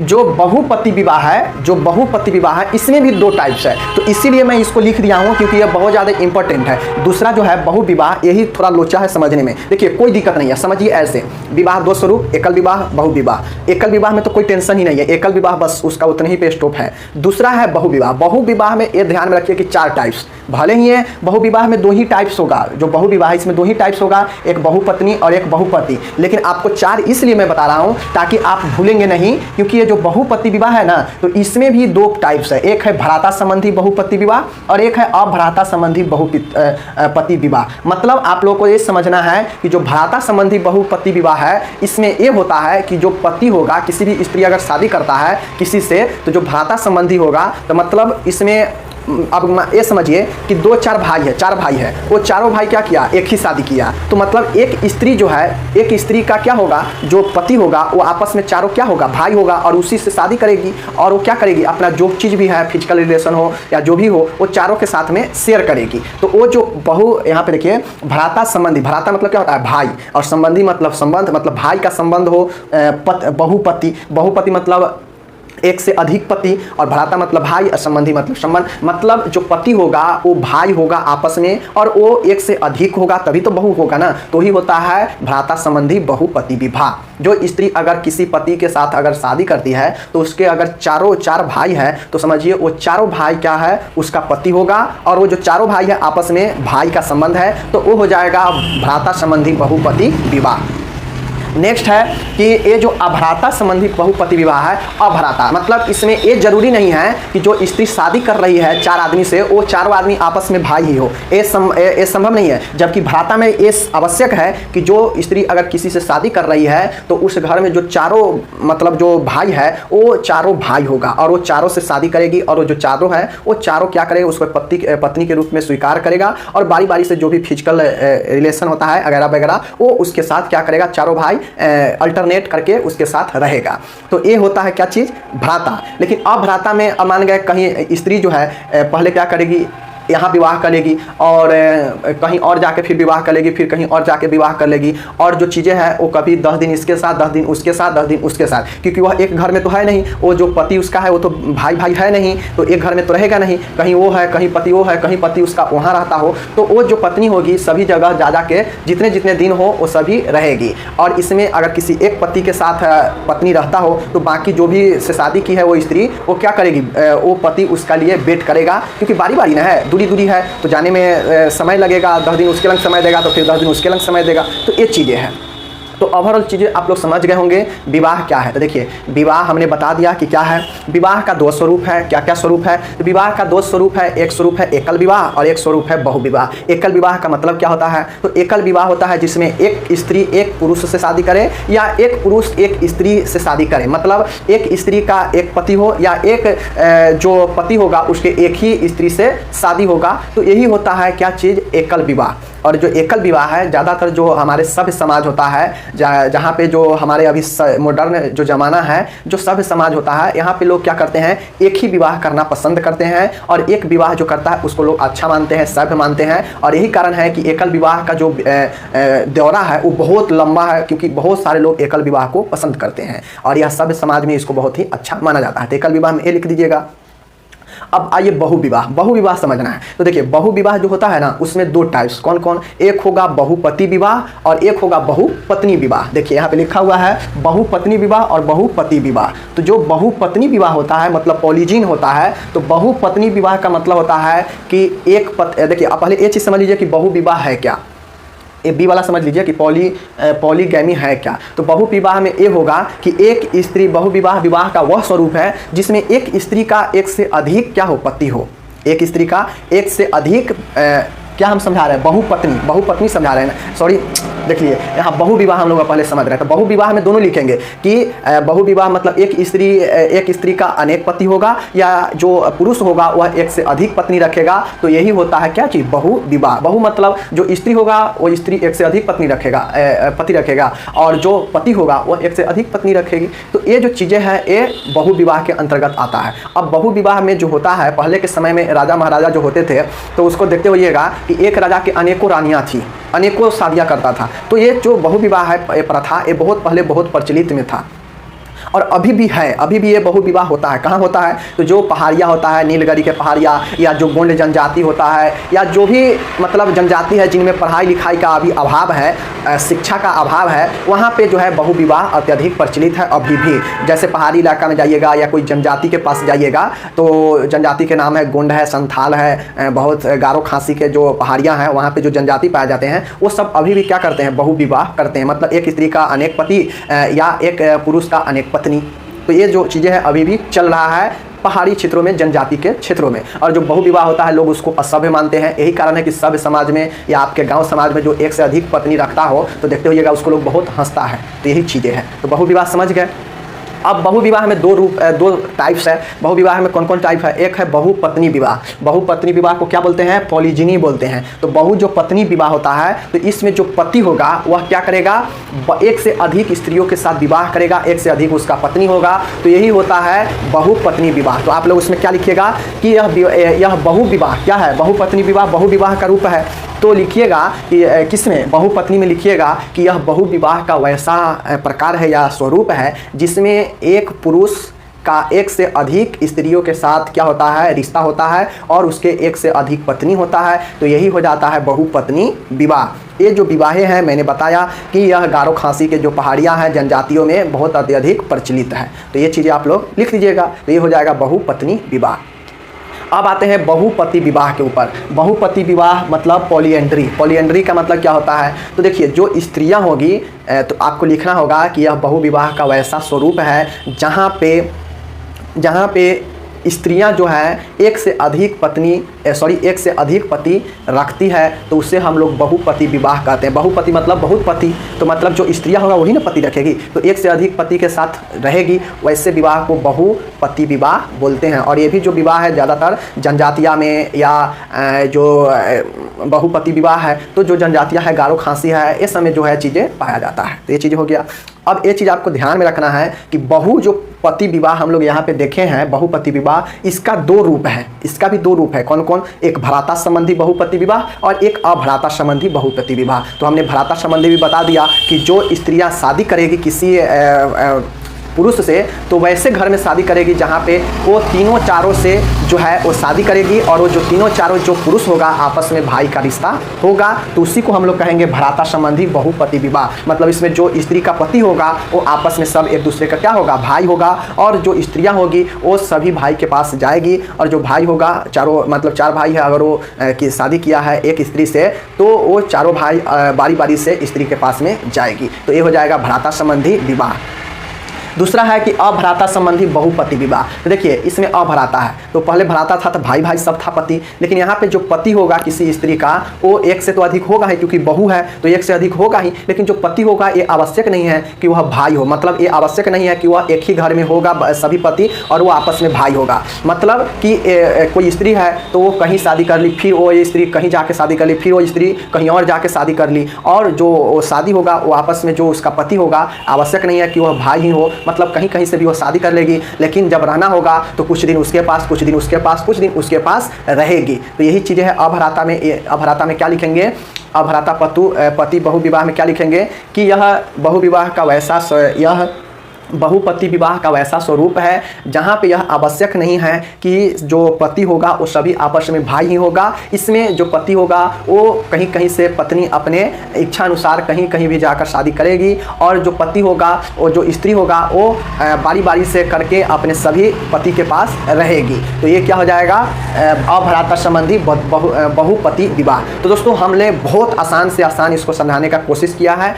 जो बहुपति विवाह है, जो बहुपति विवाह है, इसमें भी दो टाइप्स है। तो इसीलिए मैं इसको लिख दिया हूँ क्योंकि यह बहुत ज़्यादा इंपॉर्टेंट है। दूसरा जो है बहु विवाह, यही थोड़ा लोचा है समझने में। देखिए कोई दिक्कत नहीं है, समझिए ऐसे विवाह दो स्वरूप, एकल विवाह, बहु विवाह। एकल विवाह में तो कोई टेंशन ही नहीं है, एकल विवाह बस उसका उतने ही पे स्टॉप है। दूसरा है बहु विवाह। बहु विवाह में ये ध्यान में रखिए कि 4 टाइप्स, भले ही है बहु विवाह में 2 ही टाइप्स होगा, जो बहु विवाह इसमें 2 ही टाइप्स होगा, एक बहुपत्नी और एक बहुपति। लेकिन आपको 4 इसलिए मैं बता रहा हूँ ताकि आप भूलेंगे नहीं, क्योंकि ये जो बहुपति विवाह है ना, तो इसमें भी 2 टाइप्स है। एक है भ्राता संबंधी बहुपति विवाह और एक है अभ्राता संबंधी बहुपति विवाह। मतलब आप लोगों को ये समझना है कि जो भ्राता संबंधी बहुपति विवाह है, इसमें ये होता है कि जो पति होगा, किसी भी स्त्री अगर शादी करता है किसी से, तो जो भ्राता संबंधी होगा, तो मतलब इसमें अब ये समझिए कि 4 भाई है, 4 भाई है, वो चारों भाई क्या किया, एक ही शादी किया। तो मतलब एक स्त्री जो है, एक स्त्री का क्या होगा, जो पति होगा वो आपस में चारों क्या होगा, भाई होगा, और उसी से शादी करेगी। और वो क्या करेगी, अपना जो चीज़ भी है, फिजिकल रिलेशन हो या जो भी हो, वो चारों के साथ में शेयर करेगी। तो वो जो बहु, यहाँ पे देखिए भ्राता संबंधी, भ्राता मतलब क्या होता है, भाई, और संबंधी मतलब संबंध, मतलब भाई का संबंध हो। बहुपति, बहुपति मतलब एक से अधिक पति, और भ्राता मतलब भाई, और संबंधी मतलब संबंध। मतलब जो पति होगा वो भाई होगा आपस में, और वो एक से अधिक होगा, तभी तो बहु होगा ना, तो ही होता है भ्राता संबंधी बहुपति विवाह। जो स्त्री अगर किसी पति के साथ अगर शादी करती है, तो उसके अगर 4 भाई है, तो समझिए वो चारों भाई क्या है, उसका पति होगा, और वो जो चारों भाई है आपस में भाई का संबंध है, तो वो हो जाएगा भ्राता संबंधी बहुपति विवाह। नेक्स्ट है कि ये जो अभ्राता संबंधी बहुपति विवाह है, अभ्राता मतलब इसमें ये जरूरी नहीं है कि जो स्त्री शादी कर रही है 4 आदमी से, वो 4 आदमी आपस में भाई ही हो, ये संभव नहीं है। जबकि भ्राता में ये आवश्यक है कि जो स्त्री अगर किसी से शादी कर रही है, तो उस घर में जो चारों मतलब जो भाई है, वो चारों भाई होगा, और वो चारों से शादी करेगी, और वो जो चारों है वो चारों क्या करेगा, उसको पत्नी के रूप में स्वीकार करेगा, और बारी बारी से जो भी फिजिकल रिलेशन होता है वगैरह वगैरह, वो उसके साथ क्या करेगा, चारों भाई अल्टरनेट करके उसके साथ रहेगा। तो ये होता है क्या चीज़, भ्राता। लेकिन अभ्राता में मान गए कहीं स्त्री जो है पहले क्या करेगी, यहाँ विवाह करेगी, और कहीं और जाके फिर विवाह करेगी, फिर कहीं और जाके विवाह कर लेगी, और जो चीज़ें हैं वो कभी 10 दिन इसके साथ, 10 दिन उसके साथ, 10 दिन उसके साथ, क्योंकि वह एक घर में तो है नहीं, वो जो पति उसका है वो तो भाई भाई है नहीं, तो एक घर में तो रहेगा नहीं, कहीं वो है, कहीं पति वो है, कहीं पति उसका वहाँ रहता हो, तो वो जो पत्नी होगी सभी जगह जा के जितने जितने दिन हो वो सभी रहेगी। और इसमें अगर किसी एक पति के साथ पत्नी रहता हो, तो बाकी जो भी से शादी की है वो स्त्री, वो क्या करेगी, वो पति उसका लिए वेट करेगा, क्योंकि बारी बारी ना है, दूरी है, तो जाने में समय लगेगा, 10 दिन उसके लंग समय देगा, तो फिर 10 दिन उसके लंग समय देगा। तो ये चीज़ें हैं। तो ओवरऑल चीज़ें आप लोग समझ गए होंगे विवाह क्या है। तो देखिए विवाह हमने बता दिया कि क्या है। विवाह का 2 स्वरूप है। क्या क्या स्वरूप है, तो विवाह का 2 स्वरूप है। एक स्वरूप है एकल विवाह और एक स्वरूप है बहु विवाह। एकल विवाह का मतलब क्या होता है, तो एकल विवाह होता है जिसमें एक स्त्री एक पुरुष से शादी करे, या एक पुरुष एक स्त्री से शादी करे। मतलब एक स्त्री का एक पति हो, या एक जो पति होगा उसके एक ही स्त्री से शादी होगा। तो यही होता है क्या चीज़, एकल विवाह। और जो एकल विवाह है, ज़्यादातर जो हमारे सभ्य समाज होता है, जहाँ पे जो हमारे अभी मॉडर्न जो ज़माना है, जो सभ्य समाज होता है, यहाँ पे लोग क्या करते हैं, एक ही विवाह करना पसंद करते हैं, और एक विवाह जो करता है उसको लोग अच्छा मानते हैं, सभ्य मानते हैं। और यही कारण है कि एकल विवाह का जो दौरा है वो बहुत लंबा है, क्योंकि बहुत सारे लोग एकल विवाह को पसंद करते हैं, और यह सभ्य समाज में इसको बहुत ही अच्छा माना जाता है। तो एकल विवाह में ये लिख दीजिएगा। अब आइए बहुविवाह। बहुविवाह समझना है। तो देखिए बहुविवाह जो होता है ना, उसमें 2 टाइप्स कौन कौन, एक होगा बहुपति विवाह और एक होगा बहुपत्नी विवाह। देखिए यहाँ पे लिखा हुआ है बहुपत्नी विवाह और बहुपति विवाह। तो जो बहुपत्नी विवाह होता है मतलब पॉलीजीन होता है, तो बहुपत्नी विवाह का मतलब होता है कि एक देखिए आप पहले ये चीज़ समझ लीजिए कि बहुविवाह है क्या। ये बी वाला समझ लीजिए कि पॉलीगैमी है क्या। तो बहुविवाह में ये होगा कि एक स्त्री, बहुविवाह विवाह का वह स्वरूप है जिसमें एक स्त्री का एक से अधिक क्या हो, पति हो। एक स्त्री का एक से अधिक क्या हम समझा रहे हैं, बहुपत्नी, बहुपत्नी समझा रहे हैं, सॉरी देखिए यहाँ बहुविवाह हम लोग पहले समझ रहे हैं। तो बहुविवाह में दोनों लिखेंगे कि बहुविवाह मतलब एक स्त्री का अनेक पति होगा, या जो पुरुष होगा वह एक से अधिक पत्नी रखेगा। तो यही होता है क्या चीज़, बहुविवाह। बहु मतलब जो स्त्री होगा वो स्त्री एक से अधिक पत्नी रखेगा, पति रखेगा, और जो पति होगा वह एक से अधिक पत्नी रखेगी। तो ये जो चीज़ें हैं ये बहुविवाह के अंतर्गत आता है। अब बहुविवाह में जो होता है, पहले के समय में राजा महाराजा जो होते थे, तो उसको देखते होइएगा कि एक राजा के अनेकों रानियाँ थी, अनेकों शादियाँ करता था। तो ये जो बहुविवाह है प्रथा, ये बहुत पहले बहुत प्रचलित में था। और अभी भी है, अभी भी ये बहु विवाह होता है। कहाँ होता है? तो जो पहाड़िया होता है, नीलगिरी के पहाड़िया, या जो गोंड जनजाति होता है, या जो भी मतलब जनजाति है जिनमें पढ़ाई लिखाई का अभी अभाव है, शिक्षा का अभाव है, वहाँ पे जो है बहु विवाह अत्यधिक प्रचलित है अभी भी। जैसे पहाड़ी इलाका में जाइएगा या कोई जनजाति के पास जाइएगा तो जनजाति के नाम है गोंड है, संथाल है, बहुत गारो खासी के जो पहाड़ियाँ हैं वहाँ पे जो जनजाति पाए जाते हैं वो सब अभी भी क्या करते हैं? बहु विवाह करते हैं। मतलब एक स्त्री का अनेक पति या एक पुरुष का अनेक पत्नी। तो ये जो चीज़ें हैं अभी भी चल रहा है पहाड़ी क्षेत्रों में, जनजाति के क्षेत्रों में। और जो बहु विवाह होता है लोग उसको असभ्य मानते हैं। यही कारण है कि सभ्य समाज में या आपके गांव समाज में जो एक से अधिक पत्नी रखता हो तो देखते होइएगा उसको लोग बहुत हंसता है। तो यही चीज़ें हैं। तो बहु विवाह समझ गए। अब बहु विवाह में दो टाइप्स है। बहु विवाह में कौन कौन टाइप है? एक है बहुपत्नी विवाह। बहुपत्नी विवाह को क्या बोलते हैं? पॉलीजिनी बोलते हैं। तो बहु जो पत्नी विवाह होता है तो इसमें जो पति होगा वह क्या करेगा? एक से अधिक स्त्रियों के साथ विवाह करेगा, एक से अधिक उसका पत्नी होगा। तो यही होता है बहुपत्नी विवाह। तो आप लोग उसमें क्या लिखिएगा कि यह बहु विवाह क्या है? बहुपत्नी विवाह बहु विवाह का रूप है। तो लिखिएगा कि किसमें? बहुपत्नी में लिखिएगा कि यह बहु विवाह का वैसा प्रकार है या स्वरूप है जिसमें एक पुरुष का एक से अधिक स्त्रियों के साथ क्या होता है? रिश्ता होता है और उसके एक से अधिक पत्नी होता है। तो यही हो जाता है बहुपत्नी विवाह। ये जो विवाहें हैं मैंने बताया कि यह गारो खासी के जो पहाड़ियाँ हैं जनजातियों में बहुत अत्यधिक प्रचलित है। तो ये चीज़ें आप लोग लिख लीजिएगा। तो ये हो जाएगा बहुपत्नी विवाह। अब आते हैं बहुपति विवाह के ऊपर। बहुपति विवाह मतलब पॉलीएंड्री। पॉलीएंड्री का मतलब क्या होता है? तो देखिए जो स्त्रियां होगी तो आपको लिखना होगा कि यह बहु विवाह का वैसा स्वरूप है जहाँ पे स्त्रियां जो है एक से अधिक पति रखती है तो उसे हम लोग बहुपति विवाह कहते हैं। बहुपति मतलब बहुत पति, तो मतलब जो स्त्रियां होगा वही ना पति रखेगी। तो एक से अधिक पति के साथ रहेगी, वैसे विवाह को बहुपति विवाह बोलते हैं। और ये भी जो विवाह है ज़्यादातर जनजातिया में या जो बहुपति विवाह है तो जो जनजातियाँ है, गारो खासी है, इस समय जो है चीज़ें पाया जाता है। तो ये चीज़ें हो गया। अब ये चीज़ आपको ध्यान में रखना है कि बहु जो पति विवाह हम लोग यहाँ पे देखे हैं, बहुपति विवाह, इसका दो रूप है। इसका भी दो रूप है। कौन कौन? एक भ्राता संबंधी बहुपति विवाह और एक अभ्राता संबंधी बहुपति विवाह। तो हमने भ्राता संबंधी भी बता दिया कि जो स्त्रियाँ शादी करेगी किसी पुरुष से तो वैसे घर में शादी करेगी जहाँ पे वो तीनों चारों से जो है वो शादी करेगी और वो जो तीनों चारों जो पुरुष होगा आपस में भाई का रिश्ता होगा, तो उसी को हम लोग कहेंगे भ्राता संबंधी बहुपति विवाह। मतलब इसमें जो स्त्री का पति होगा वो आपस में सब एक दूसरे का क्या होगा? भाई होगा। और जो स्त्रियाँ होगी वो सभी भाई के पास जाएगी और जो भाई होगा चारों मतलब चार भाई है, अगर वो की शादी किया है एक स्त्री से तो वो चारों भाई बारी बारी से स्त्री के पास में जाएगी। तो ये हो जाएगा भ्राता संबंधी विवाह। दूसरा है कि अभ्राता संबंधी बहुपति विवाह। तो देखिए इसमें अभ्राता है, तो पहले भ्राता था तो भाई भाई सब था पति, लेकिन यहाँ पे जो पति होगा किसी स्त्री का वो एक से तो अधिक होगा ही, क्योंकि बहू है तो एक से अधिक होगा ही। लेकिन जो पति होगा ये आवश्यक नहीं है कि वह भाई हो, मतलब ये आवश्यक नहीं है कि वह एक ही घर में होगा सभी पति और वो आपस में भाई होगा। मतलब कि कोई स्त्री है तो वो कहीं शादी कर ली, फिर वो स्त्री कहीं जाके शादी कर ली, फिर वो स्त्री कहीं और जाके शादी कर ली, और जो शादी होगा वो आपस में जो उसका पति होगा आवश्यक नहीं है कि वह भाई ही हो, मतलब कहीं कहीं से भी वो शादी कर लेगी। लेकिन जब रहना होगा तो कुछ दिन उसके पास, कुछ दिन उसके पास, कुछ दिन उसके पास रहेगी। तो यही चीज़ें है अभ्राता में। अभ्राता में क्या लिखेंगे? अभ्राता पति बहु विवाह में क्या लिखेंगे कि यह बहु विवाह का वैसा यह बहुपति विवाह का वैसा स्वरूप है जहाँ पे यह आवश्यक नहीं है कि जो पति होगा वो सभी आपस में भाई ही होगा। इसमें जो पति होगा वो कहीं कहीं से पत्नी अपने इच्छा अनुसार कहीं कहीं भी जाकर शादी करेगी, और जो पति होगा वो जो स्त्री होगा वो बारी बारी से करके अपने सभी पति के पास रहेगी। तो ये क्या हो जाएगा? अभ्राता संबंधी बहुपति विवाह। तो दोस्तों हमने बहुत आसान से आसान इसको समझाने का कोशिश किया है।